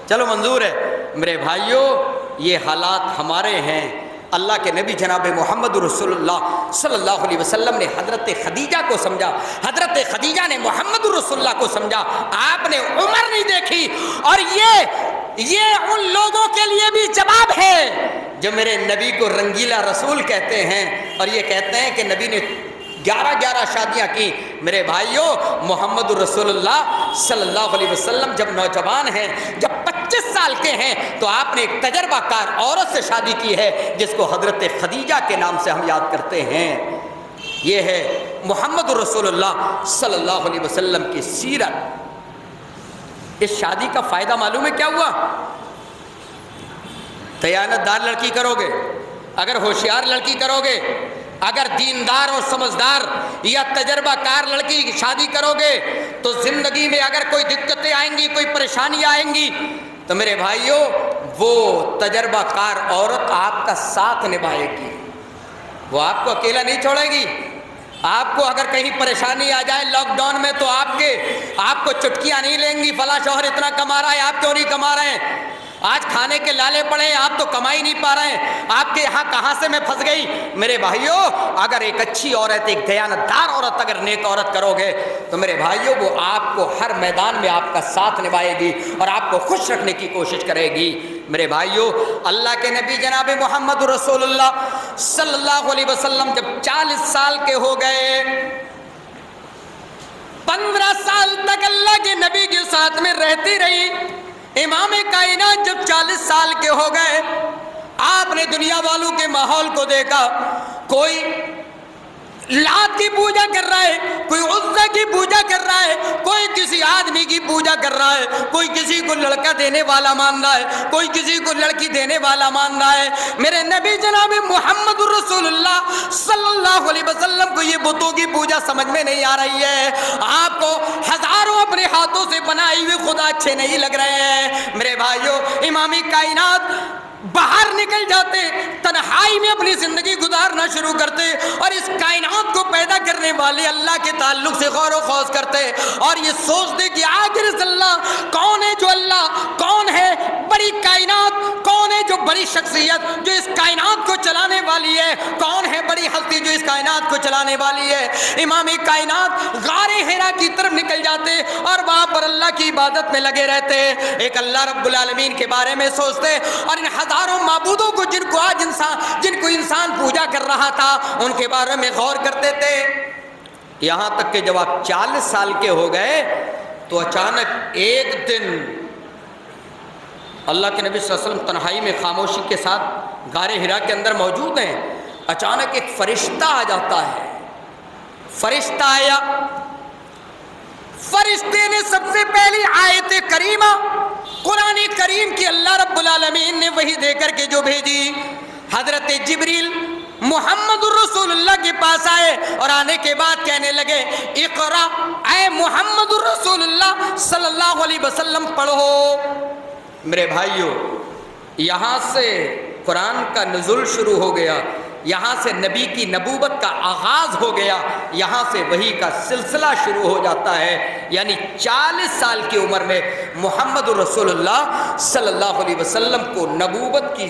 چلو منظور ہے۔ میرے بھائیوں یہ حالات ہمارے ہیں۔ اللہ کے نبی جناب محمد رسول اللہ صلی اللہ علیہ وسلم نے حضرت خدیجہ کو سمجھا، حضرت خدیجہ نے محمد رسول اللہ کو سمجھا، آپ نے عمر نہیں دیکھی۔ اور یہ ان لوگوں کے لیے بھی جواب ہے جو میرے نبی کو رنگیلا رسول کہتے ہیں، اور یہ کہتے ہیں کہ نبی نے 11 شادیاں کی۔ میرے بھائیوں محمد رسول اللہ صلی اللہ علیہ وسلم جب نوجوان ہیں، جب 25 سال کے ہیں، تو آپ نے ایک تجربہ کار عورت سے شادی کی ہے جس کو حضرت خدیجہ کے نام سے ہم یاد کرتے ہیں۔ یہ ہے محمد رسول اللہ صلی اللہ علیہ وسلم کی سیرت۔ اس شادی کا فائدہ معلوم ہے کیا ہوا؟ دیانت دار لڑکی کرو گے، اگر ہوشیار لڑکی کرو گے، اگر دیندار اور سمجھدار یا تجربہ کار لڑکی کی شادی کرو گے تو زندگی میں اگر کوئی دقتیں آئیں گی، کوئی پریشانی آئیں گی تو میرے بھائیوں وہ تجربہ کار عورت آپ کا ساتھ نبھائے گی، وہ آپ کو اکیلا نہیں چھوڑے گی۔ آپ کو اگر کہیں پریشانی آ جائے لاک ڈاؤن میں تو آپ کو چٹکیاں نہیں لیں گی، فلاں شوہر اتنا کما رہا ہے آپ کیوں نہیں کما رہے ہیں، آج کھانے کے لالے پڑے ہیں آپ تو کما ہی نہیں پا رہے ہیں، آپ کے یہاں کہاں سے میں پھنس گئی۔ میرے بھائیوں اگر ایک اچھی عورت، ایک دیانتدار عورت، اگر نیک عورت کرو گے تو میرے بھائیوں وہ آپ کو ہر میدان میں آپ کا ساتھ نبھائے گی اور آپ کو خوش رکھنے کی کوشش کرے گی۔ میرے بھائیوں اللہ کے نبی جناب محمد رسول اللہ صلی اللہ علیہ وسلم جب 40 سال کے ہو گئے، 15 سال تک اللہ کے نبی کے ساتھ میں رہتی رہی، امام کائنات جب 40 سال کے ہو گئے آپ نے دنیا والوں کے ماحول کو دیکھا، کوئی لات کی پوجا کر رہا ہے، کوئی عزا کی پوجا کر رہا ہے، کوئی کسی آدمی کی پوجا کر رہا ہے، کوئی کسی کو لڑکا دینے والا مان رہا ہے، کوئی کسی کو لڑکی دینے والا مان رہا ہے۔ میرے نبی جناب محمد رسول اللہ صلی اللہ علیہ وسلم کو یہ بتوں کی پوجا سمجھ میں نہیں آ رہی ہے، آپ کو ہزاروں اپنے ہاتھوں سے بنائی ہوئے خدا اچھے نہیں لگ رہے ہیں۔ میرے بھائیوں امام کائنات باہر نکل جاتے، تنہائی میں اپنی زندگی گزارنا شروع کرتے اور اس کائنات کو پیدا کرنے والے اللہ کے تعلق سے غور و خوض کرتے اور یہ سوچتے کہ آخر اس اللہ کون ہے، جو اللہ کون ہے، بڑی کائنات کون ہے، جو بڑی شخصیت جو اس کائنات کو چلانے والی ہے، کون ہے بڑی ہستی جو اس کائنات کو چلانے والی ہے۔ امام کائنات غار حرا کی طرف نکل جاتے اور وہاں پر اللہ کی عبادت میں لگے رہتے، ایک اللہ رب العالمین کے بارے میں سوچتے اور ان ہزاروں معبودوں کو جن کو انسان پوجا کر رہا تھا ان کے بارے میں غور کرتے تھے، یہاں تک کہ جب آپ 40 سال کے ہو گئے تو اچانک ایک دن اللہ کے نبی صلی اللہ علیہ وسلم تنہائی میں خاموشی کے ساتھ غار حرا کے اندر موجود ہیں، اچانک ایک فرشتہ آ جاتا ہے۔ فرشتہ آیا، فرشتے نے سب سے پہلی آیت کریمہ قرآن کریم کی اللہ رب العالمین نے وہی دے کر کے جو بھیجی، حضرت جبریل محمد الرسول اللہ کے پاس آئے اور آنے کے بعد کہنے لگے اقرا، اے محمد الرسول اللہ صلی اللہ علیہ وسلم پڑھو۔ میرے بھائیوں یہاں سے قرآن کا نزول شروع ہو گیا، یہاں سے نبی کی نبوت کا آغاز ہو گیا، یہاں سے وحی کا سلسلہ شروع ہو جاتا ہے، یعنی 40 سال کی عمر میں محمد رسول اللہ صلی اللہ علیہ وسلم کو نبوت کی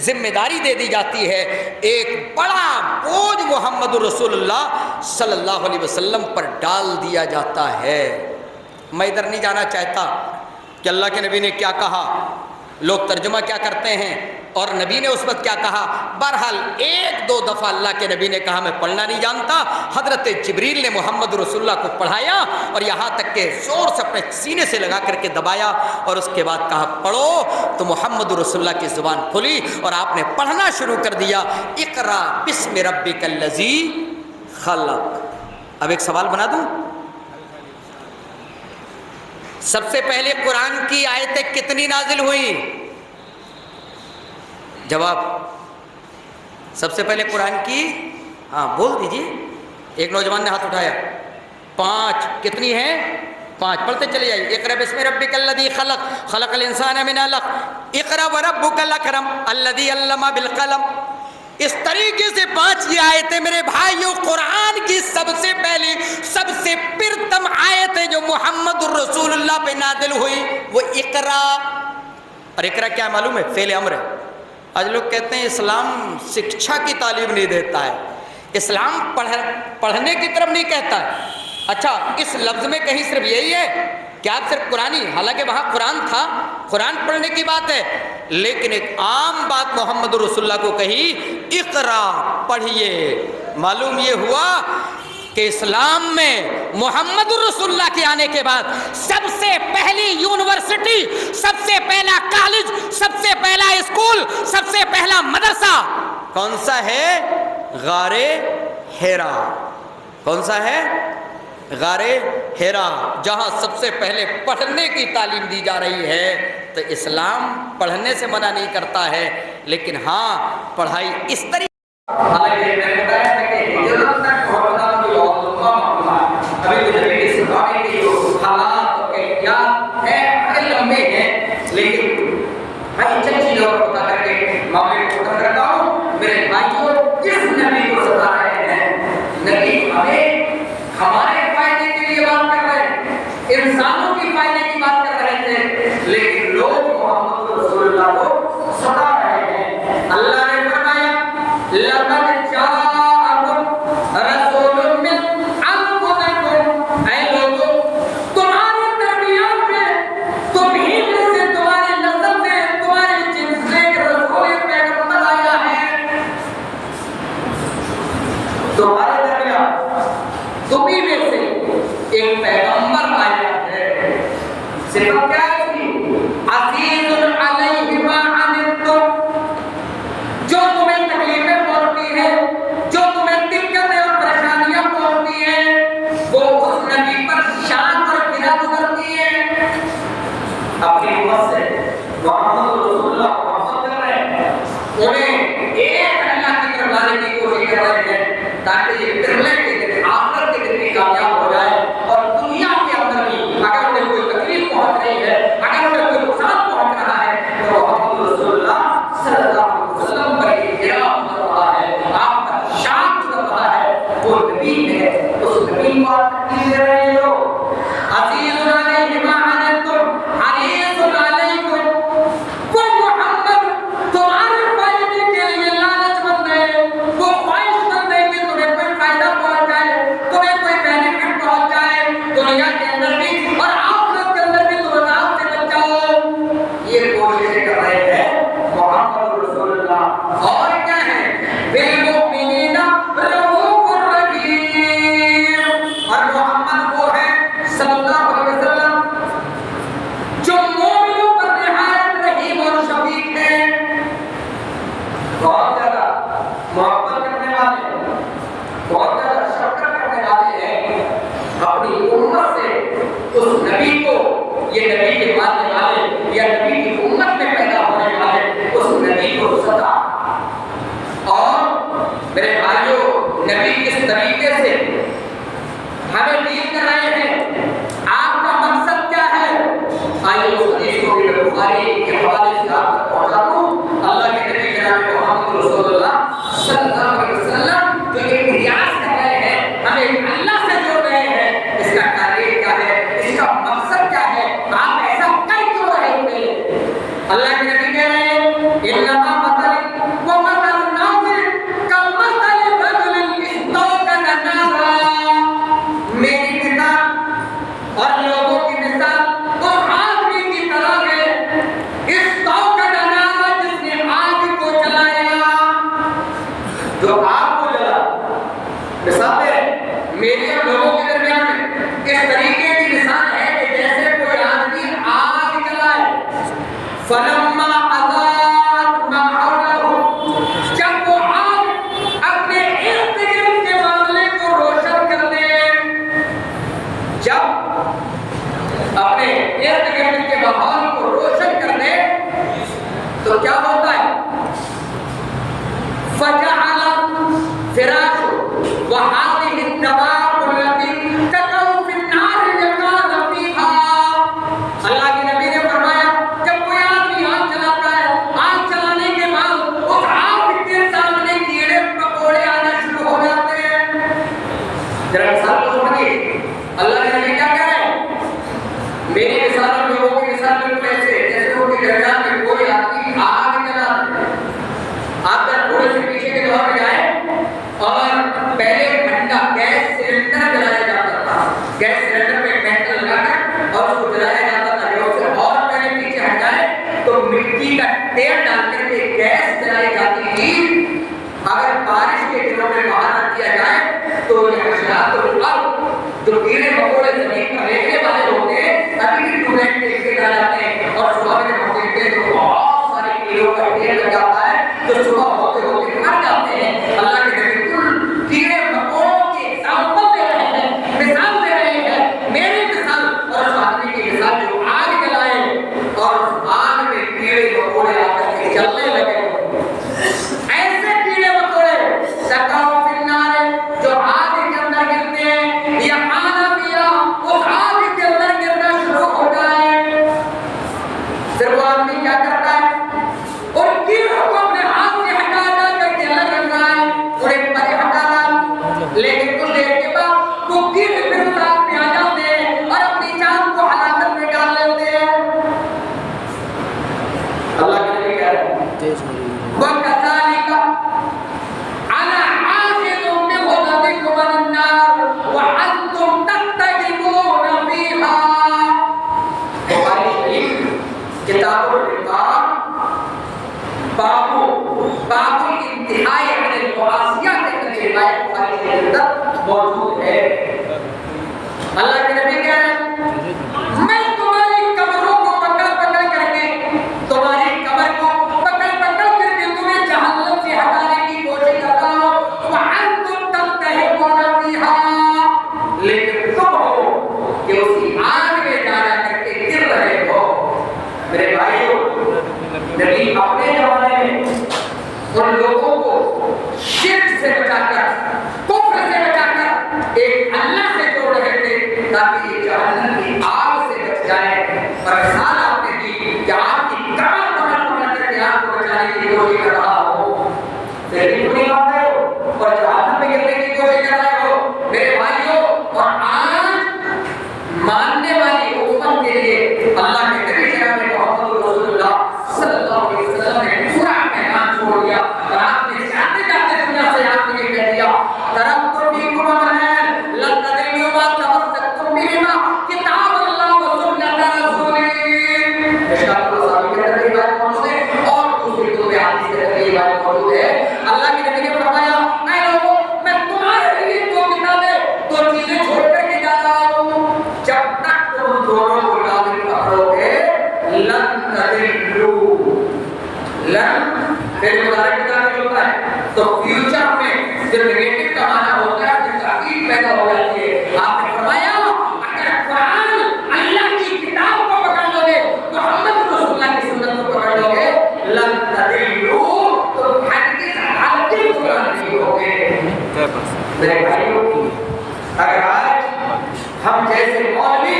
ذمہ داری دے دی جاتی ہے، ایک بڑا بوجھ محمد رسول اللہ صلی اللہ علیہ وسلم پر ڈال دیا جاتا ہے۔ میں ادھر نہیں جانا چاہتا کہ اللہ کے نبی نے کیا کہا، لوگ ترجمہ کیا کرتے ہیں اور نبی نے اس وقت کیا کہا، بہرحال ایک دو دفعہ اللہ کے نبی نے کہا میں پڑھنا نہیں جانتا، حضرت جبریل نے محمد رسول اللہ کو پڑھایا اور یہاں تک کہ زور سے اپنے سینے سے لگا کر کے دبایا اور اس کے بعد کہا پڑھو، تو محمد رسول اللہ کی زبان کھلی اور آپ نے پڑھنا شروع کر دیا، اقرا بسم ربک الذی خلق۔ اب ایک سوال بنا دوں، سب سے پہلے قرآن کی آیتیں کتنی نازل ہوئی؟ جواب، سب سے پہلے قرآن کی، ہاں بول دیجیے، ایک نوجوان نے ہاتھ اٹھایا، 5۔ کتنی ہیں؟ 5۔ پڑھتے چلے جائیے، اقرا بسم ربک الذی خلق، خلق الانسان من علق، اقرا وربک الاکرم الذی علم بالقلم۔ اس طریقے سے 5 یہ آیتیں میرے بھائیوں قرآن کی سب سے پہلی سب سے پرتم آیتیں جو محمد الرسول اللہ پہ نازل ہوئی وہ اقرا۔ اور اقرا کیا معلوم ہے؟ فعل امر ہے۔ آج لوگ کہتے ہیں اسلام شکشا کی تعلیم نہیں دیتا ہے، اسلام پڑھنے کی طرف نہیں کہتا ہے۔ اچھا اس لفظ میں کہیں صرف یہی ہے کہ آپ صرف قرآنی، حالانکہ وہاں قرآن تھا، قرآن پڑھنے کی بات ہے، لیکن ایک عام بات محمد رسول اللہ کو کہی، اقرا پڑھیے۔ معلوم یہ ہوا کہ اسلام میں محمد رسول اللہ کے آنے کے بعد سب سے پہلی یونیورسٹی، سب سے پہلا کالج، سب سے پہلا اسکول، سب سے پہلا مدرسہ کون سا ہے؟ غار حرا۔ کون سا ہے؟ غار حرا جہاں سب سے پہلے پڑھنے کی تعلیم دی جا رہی ہے، تو اسلام پڑھنے سے منع نہیں کرتا ہے، لیکن ہاں پڑھائی اس طریقے حالانکہ میں نے بتایا تھا کہ ہجرت تک بہت زیادہ کوئی اور لمبا معاملہ ہے، ابھی تو نبی کے زمانے کے جو حالات اور کیفیات ہیں بڑے لمبے ہیں، لیکن میں چند چیزوں کو بتا کر کے معاملے کو ختم کرتا ہوں۔ میرے بھائیوں، کس نبی کو ستا رہے ہیں؟ نبی ہمیں ہمارے فائدے کے لیے بات کر رہے ہیں، انسانوں کی فائدے کی بات کر رہے تھے، لیکن لوگ محمد رسول اللہ کو ستا رہے ہیں۔ اللہ نے فرمایا لقد جاءکم رسول من انفسکم، اے لوگوں تمہارے درمیان میں تمہیں میں سے تمہاری نسل سے تمہارے جنس سے ایک رسول پیغمبر آیا ہے، تمہارے درمیان تمہیں میں سے ایک پیغمبر آیا ہے۔ صفت کیا ہے اس کی؟ عزیز علیہ ما عنتم، جو تمہیں تکلیفیں پہنچتی ہیں، جو تمہیں دقتیں اور پریشانیاں پہنچتی ہیں، وہ اس نبی پر شان اور گرا گزرتی ہیں۔ اپنی امت سے محمد رسول اللہ کو محبت کر رہے ہیں، انہیں ایک اللہ کی طرف لانے کی کوشش کر رہے ہیں تاکہ یہ پھرنے کے دن آخرت کے دن بھی کامیاب ہو جائے، اور دنیا کے اندر بھی اگر انہیں کوئی تکلیف پہنچ رہی ہے، اگر انہیں کوئی نقصان پہنچ رہا ہے، تو محمد رسول اللہ صلی اللہ علیہ وسلم پر یہ گرا گزر رہا ہے، آپ پر شان گزر رہا ہے، وہ نبی ہے، اس نبی کو آپ تکلیف دے رہے ہیں لوگ۔ عزیز علیہ ما عنتم حریص علیکم، وہ محمد تمہارے فائدے کے لیے لالچ مند ہے، وہ خواہش مند ہے کہ تمہیں کوئی فائدہ پہنچ جائے، تمہیں کوئی بینیفٹ پہنچ جائے، دنیا کے اندر بھی اور آخرت کے اندر بھی تم عذاب سے بچ جاؤ، یہ کوششیں کر رہے ہیں محمد رسول اللہ۔ اور کیا ہے؟ بالمؤمنین رؤوف رحیم، اور محمد وہ ہے صلی اللہ علیہ وسلم جو مومنوں پر نہایت رحیم اور شفیق ہے، بہت زیادہ محبت کرنے والے، بہت زیادہ شفقت کرنے والے ہیں اپنی امت سے۔ اس نبی کو، یہ نبی کے ماننے والے یا نبی کی امت میں پیدا ہونے والے اس نبی کو ستا۔ اور میرے بھائیوں، نبی کس طریقے سے ہمیں ڈیل کر رہے ہیں، آپ کا مقصد کیا ہے؟ آئیے اس حدیث کو بھی میں بخاری کے حوالے سے آپ تک پہنچا دوں۔ اللہ کے نبی جناب محمد رسول اللہ صلی اللہ علیہ وسلم جو ایک ریاض کر رہے ہیں، ہمیں اللہ سے جوڑ رہے ہیں، اس کا ٹارگیٹ کیا ہے، اس کا مقصد کیا ہے، آپ ایسا کر کیوں رہے تھے؟ اللہ کے نبی کہہ رہے ہیں انما مثل ومثل الناس کمثل رجل استوقد نارا، میری مثال اور لوگوں کی مثال اس آدمی کی طرح ہے استوقد نارا، جس نے آگ کو جلایا، جو آگ کو جلا۔ مثال ہے میری اور لوگوں کے درمیان میں اس طریقے کی مثال ہے کہ جیسے کوئی آدمی آگ جلائے، فلما اضاءت ما حوله، جب وہ آگ اپنے ارد گرد کے معاملے کو روشن کر دے، جب اپنے ارد گرد کے ماحول کو روشن کر دے تو کیا ہوتا ہے؟ فجعل فراش وهذه الدواب التي تقع في النار يقال فيها۔ اللہ کے نبی نے فرمایا جب کوئی آدمی آگ جلاتا ہے، آگ جلانے کے بعد اس آگ کے سامنے کیڑے مکوڑے آنا شروع ہو جاتے ہیں۔ ذرا مثال کو سمجھیے، اللہ کے نبی کیا کہہ رہے ہیں؟ میری مثال اور لوگوں کی مثال بالکل ایسے جیسے وہ کے درمیان میں کوئی آدمی آگ جلاتا ہے۔ آپ جب تھوڑے سے پیچھے کے دور میں جائیں اور پہلے ٹھنڈا گیس سلنڈر جلایا جاتا تھا، گیس سلنڈر پہ میٹل لگا کر اور اس کو جلایا جاتا تھا، جو سے اور پہلے پیچھے ہٹ جائے تو مٹی کا تیل ڈال کر کے گیس جلائی جاتی تھی۔ اگر بارش کے دنوں میں باہر رکھ دیا جائے تو یہ حشرات جو کیڑے مکوڑے زمین پر رہنے والے ہوتے ہیں ابھی بھی ٹولیٹ کے لیے ڈال جاتے ہیں، اور صبح میں جب ہوتے ہیں تو بہت سارے کیڑوں کا ڈھیر لگ جاتا ہے جو صبح ہوتے ہوتے مر جاتے ہیں۔ اللہ کے نبی کیڑے مکوڑوں کے ایگزامپل دے رہے ہیں، مثال دے رہے ان لوگوں کو شرک سے بچا کر، کفر سے بچا کر ایک اللہ سے جوڑ رہے تھے تاکہ یہ جہنم کی آگ سے بچ جائے۔ اور مثال آپ نے دی کہ آپ کی کمر پکڑ کر کے آپ کو بچانے کی کوشش کر رہا ہو، پھر بھی نہیں مان رہے ہو اور جہنم میں گرنے کی کوشش کر رہے ہو میرے بھائیوں۔ اور آج ماننے والی امت کے لیے اللہ کے نبی جناب محمد رسول اللہ صلی اللہ علیہ وسلم نے پورا پیغام چھوڑ دیا، اور آپ نے جاتے جاتے دنیا سے آپ نے یہ کہہ دیا ترکتم فیکم امرین لن تضلوا ما تمسکتم بہما کتاب اللہ و سنت رسولہ۔ اشارہ کو ثابت کرنے کی بات موجود ہے اور دوسری دو حدیث سے یہ بات موجود ہے۔ اللہ کے نبی نے فرمایا اے لوگوں میں تمہارے لیے دو کتابیں، دو چیزیں چھوڑ کر کے جا رہا ہوں، جب تک تم دونوں کو لازم پکڑو گے لن تضلوا، لن پھر مضارع کے ساتھ ہوتا ہے تو فیوچر میں جو نیگیٹو کا معنی ہوتا ہے پھر تاکید پیدا ہو جاتی ہے۔ آپ نے فرمایا اگر قرآن اللہ کی کتاب کو پکڑ لو گے، محمد رسول اللہ کی سنت کو پکڑ لو گے، لن تضلوا تو ہرگز ہرگز گمراہ نہیں ہوگے۔ میرے بھائیوں اگر آج ہم جیسے مولوی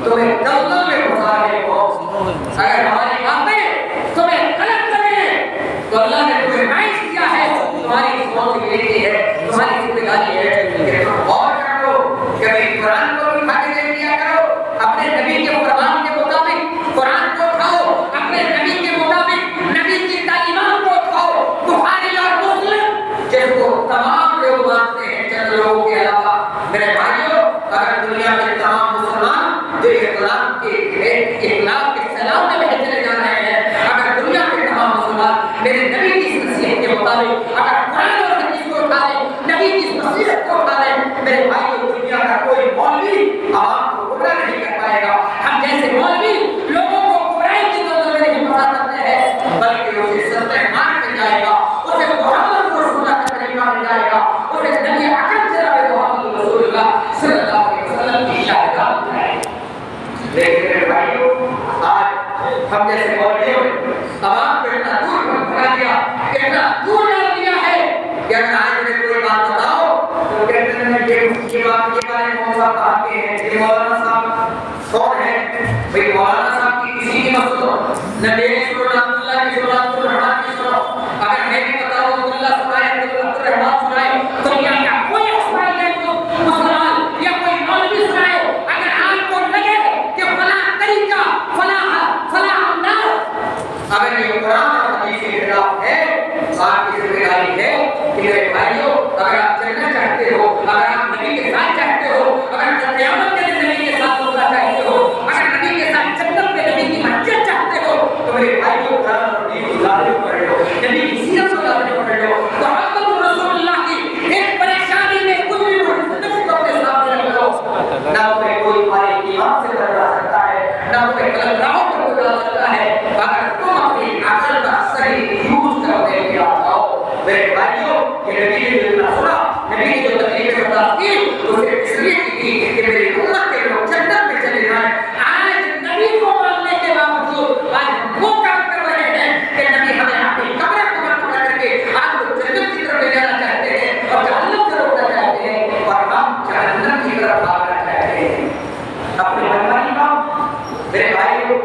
تمہیں دلدل میں پھنسا رہے ہو، اگر ہماری باتیں تمہیں غلط کریں تو اللہ نے تمہیں معاف کیا ہے، تمہاری رسپانسبلٹی ہے، تمہاری ذمہ داری ہے کہ تم غور کر لو، کبھی قرآن کو بھی اٹھا کے دیکھ لیا کرو، اپنے نبی کے فرمان کے مطابق قرآن کو اٹھاؤ، اپنے نبی کے مطابق نبی کی تعلیمات کو اٹھاؤ، بخاری اور مسلم جس کو تمام لوگ مانتے ہیں چند لوگوں کے علاوہ۔ میرے بھائیوں اگر دنیا کے تمام مسلمان جو اخلاق کے سلام میں بہت چلے جا رہے ہیں، اگر دنیا کے تمام مسلمان میرے نبی کی نصیحت کے مطابق اگر قرآن اور حدیث کو اٹھا لیں، نبی کی نصیحت کو اٹھا لیں، میرے بھائیوں دنیا کا کوئی مولوی عوام کو گمراہ نہیں کر پائے گا۔ ہم جیسے مولوی لوگوں کو گمراہی کی دلدل میں نہیں پھنسا سکتے ہیں، بلکہ اسے سچے مان کے جائے گا، اسے محمد رسول اللہ کا طریقہ مل جائے گا، اسے نبی اکرم جناب محمد رسول اللہ صلی اللہ علیہ وسلم کی شاہدان ہے۔ لیکن میرے بھائیوں آج ہم جیسے مولویوں نے عوام کو اتنا دور بھگا دیا، اتنا دور ڈال دیا ہے کہ اگر آج میں کوئی بات بتاؤ تو کہتے ہیں یہ بات یہ والے مولانا صاحب کہاں کے ہیں، یہ مولانا صاحب کون ہے؟ بھائی مولانا صاحب کی کسی کی مت سنو، نہ میری سنو نہ عبداللہ کی سنو نہ عبدالرحمان کی سنو، اگر میں بھی بتاؤں عبداللہ سنائے عبدالرحمان سنائے دنیا کا کوئی اسماعیل مسلمان یا کوئی مولوی سنائے، اگر آپ کو لگے کہ فلاں طریقہ فلاں انداز اگر یہ قرآن اور حدیث کے خلاف ہے، آپ کی ذمہ داری ہے کہ میرے بھائیوں اگر آپ چلنا چاہتے ہو، اگر آپ نبی کے ساتھ چاہتے ہو، اگر قیامت کے دن نبی کے ساتھ ہونا چاہتے ہو، اگر نبی کے ساتھ جنت میں نبی کی مسجد چاہتے ہو، تو میرے بھائیوں قرآن اور حدیث کو لازم پڑھ لو، نبی کی سیرت کو لازم پڑھ لو، محمد رسول اللہ کی ایک پریشانی میں کچھ بھی زندگی کو اپنے سامنے رکھ لو، نہ تمہیں کوئی تمہارے ایمان سے ڈرا سکتا ہے، نہ تمہیں غلط راہوں پر کوئی ڈال سکتا ہے، اگر تم اپنی عقل کا صحیح یوز کرتے ہوئے آ جاؤ۔ میرے بھائیوں یہ نبی نے جو اتنا سنا، نبی نے جو تکلیفیں برداشت کی اسے اس لیے کی کہ میری امت کے لوگ جنت میں چلے جائیں۔ آج نبی کو ماننے کے باوجود آج ہم وہ کام کر رہے ہیں کہ نبی ہمیں اپنی قبر پکڑ کر کے آپ کو جنت کی طرف لے جانا چاہتے ہیں اور جہنم سے روکنا چاہتے ہیں، اور ہم جہنم کی طرف بھاگنا چاہتے ہیں۔ اپنے منمانی کام میرے بھائیوں،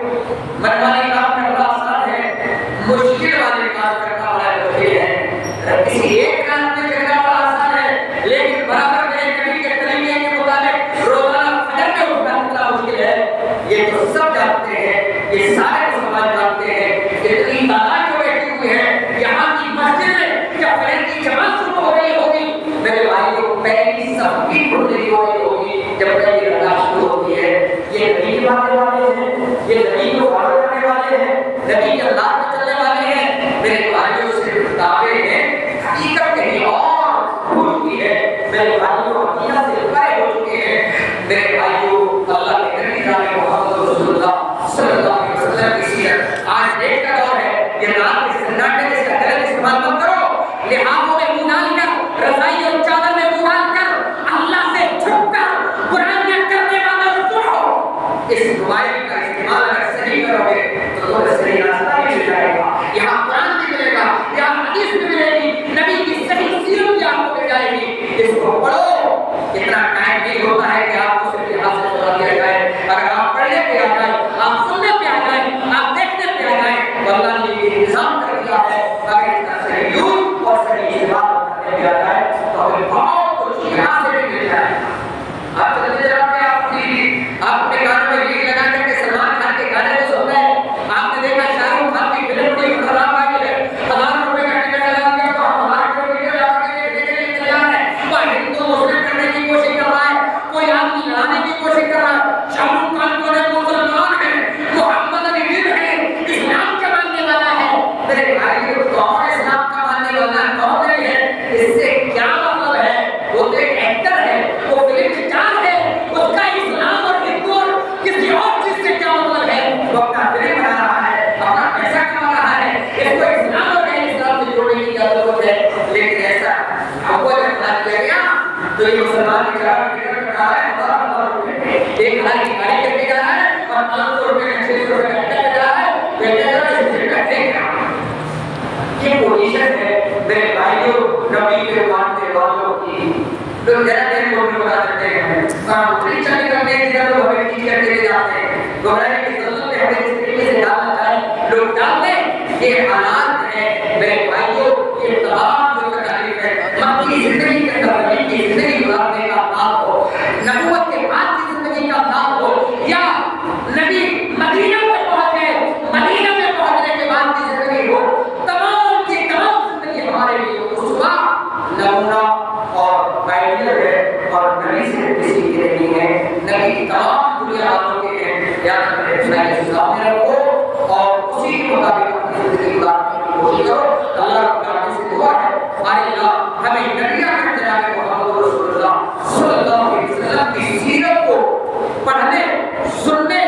منمانی کام کرنا آسان ہے، مشکل والے کام کرنا بڑا مشکل ہے۔ کسی ایک کام میں کرنا بڑا آسان ہے، لیکن برابر میرے نبی کے طریقے کے مطابق روزانہ فجر میں اٹھنا کتنا مشکل ہے، یہ تو سب جانتے ہیں، یہ سارے مسلمان جانتے ہیں۔ اتنی تعداد جو بیٹھی ہوئی ہے یہاں کی مسجد میں جب فجر کی جماعت شروع ہو رہی ہوگی، میرے بھائیوں پہلی صف کی کھلتی ہو رہی ہوگی جب پہلی رکعت شروع ہوتی ہے۔ یہ نبی کے ماننے والے ہیں، یہ نبی کو فالو کرنے والے ہیں، نبی کے اللہ پہ چلنے والے ہیں، میرے بھائیوں سے کتابیں ہیں حقیقت کہیں اور بھول چکی ہے، میرے بھائیوں عقیدہ سے پرے ہو چکے ہیں۔ میرے بھائیوں اللہ کے نبی جناب محمد رسول اللہ صلی اللہ علیہ وسلم کی سیرت آج دیکھ کا دور ہے، یہ رات کے سناٹے میں اس کا غلط استعمال مت کرو، لحاظوں میں منہ ڈال کر، رضائی اور چادر میں منہ ڈال کر، اللہ سے چھپ کر قرآن میں کرنے والا سنو، اس موبائل کا استعمال اگر صحیح کرو گے تو تمہیں صحیح راستہ بھی مل جائے گا، یہاں قرآن بھی ملے گا، یہاں حدیث وہ اپنا فلم بنا رہا ہے، اپنا پیسہ کما رہا ہے، اس کو اسلام اور غیر اسلام سے جوڑنے کی ضرورت ہے. لیکن ایسا اب وہ جب بنا دیا گیا تو یہ مسلمان کی جگہ ٹکٹ کٹا رہا ہے 1000 روپے، 1,000 کی گاڑی کر کے جا رہا ہے اور 500 روپے کا 600 روپے کا ٹکٹ جا رہا ہے. یہ پوزیشن ہے میرے بھائیوں نبی کے ماننے والوں کی. لوگ ذرا دیر کو بتا دیتے ہیں پوری چلی کرنے کی جب لوگ ہمیں ٹھیک کرتے ہوئے جاتے ہیں گمراہی کی ضرورت میں ہمیں اس طریقے سے ڈالنا چاہے لوگ ڈال دیں. یہ حالات ہے میرے بھائیوں، یہ تمام جو تکلیف ہے مکی زندگی کے اندر نبی کی زندگی گزارنے کا نام ہو، نبوت کے بعد کی زندگی کا نام ہو، یا نبی مدینہ میں پہنچ گئے، مدینہ میں پہنچنے کے بعد کی زندگی ہو، تمام کی تمام زندگی ہمارے لیے اسوہ، نمونہ اور آئیڈیل ہے اور نبی سے کسی کی نہیں ہے. نبی کی تمام دنیا والوں کے ہیں، یاد رکھیں اسلام سامنے رکھو اور اسی کے مطابق اپنی زندگی گزارنے کی کوشش کرو. اللہ رب العالمین سے دعا ہے ہمارے اللہ ہمیں نبی اکرم جناب محمد رسول اللہ صلی اللہ علیہ وسلم کی سیرت کو پڑھنے سننے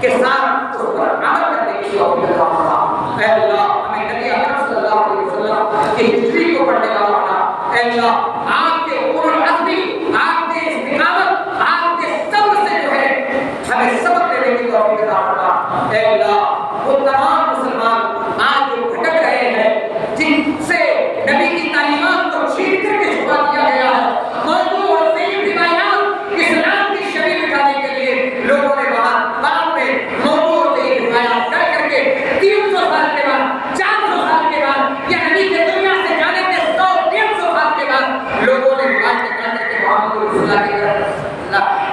کے ساتھ اس پر عمل کرنے کی توفیق عطا فرما. اے اللہ ہمیں نبی اکرم صلی اللہ علیہ وسلم کی ہسٹری کو پڑھنے کا بنا. اے اللہ آپ کے اولو العزمی، آپ کے استقامت، آپ کے صبر سے جو ہے ہمیں سبق لینے کی توفیق عطا فرما. اے اللہ وہ تمام مسلمان آج جو بھٹک رہے ہیں جن سے نبی کی تعلیمات کو چھین کر کے چھپا دیا گیا ہے، موضوع اور صحیح روایات اسلام کی شبیہ بٹھانے کے لیے لوگوں نے بعد میں موضوع اور صحیح روایات کر کے 300 سال کے بعد 400 سال کے بعد یا نبی کے دنیا سے جانے کے 100-150 سال کے بعد لوگوں نے روایت نکال کر کے محمد رسول اللہ کی طرف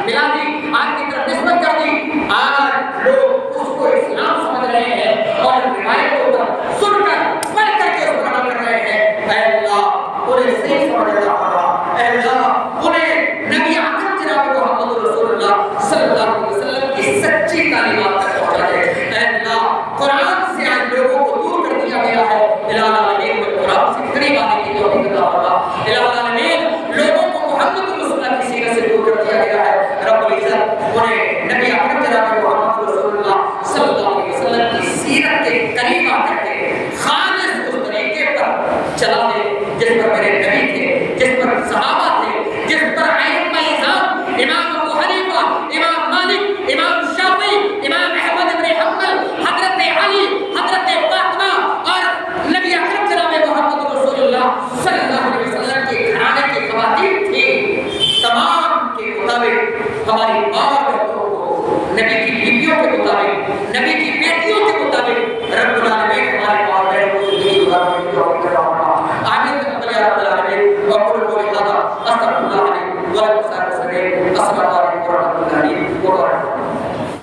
ملا دی، آج کی طرف نسبت کر دی. آج لوگ اس کو اسلام سمجھ رہے ہیں اور روایتوں کو سن کر پڑھ کر کے اس پر عمل کر رہے ہیں. اے اللہ انہیں صحیح سمجھ عطا فرما. اے اللہ انہیں نبی اکرم جناب محمد رسول اللہ صلی اللہ علیہ وسلم کی سچی تعلیمات تک پہنچا دے. اے اللہ قرآن سے آج لوگوں کو دور کر دیا گیا ہے، الہ العالمین کو قرآن سے قریب آنے کی توفیق عطا فرما. الہ العالمین لوگوں کو محمد رسول اللہ کی سیرت سے دور کر دیا گیا ہے. رب العزت انہیں نبی اکرم جناب محمد رسول اللہ صلی اللہ علیہ وسلم کی سیرت کے قریب آ کر کے خالص اس طریقے پر چلا دے جس پر میرے نبی تھے، جس پر صحابہ تھے، جس پر ائمہ اعظام امام ابو حنیفہ، امام مالک، امام شافعی، امام احمد بن حنبل، حضرت علی، حضرت فاطمہ اور نبی اکرم جناب محمد رسول اللہ صلی اللہ علیہ وسلم کے گھرانے کی خواتین تھیں. تمام کے مطابق ہماری ماں بہنوں کو، نبی کی بیویوں کے مطابق، نبی کی بیٹیوں کے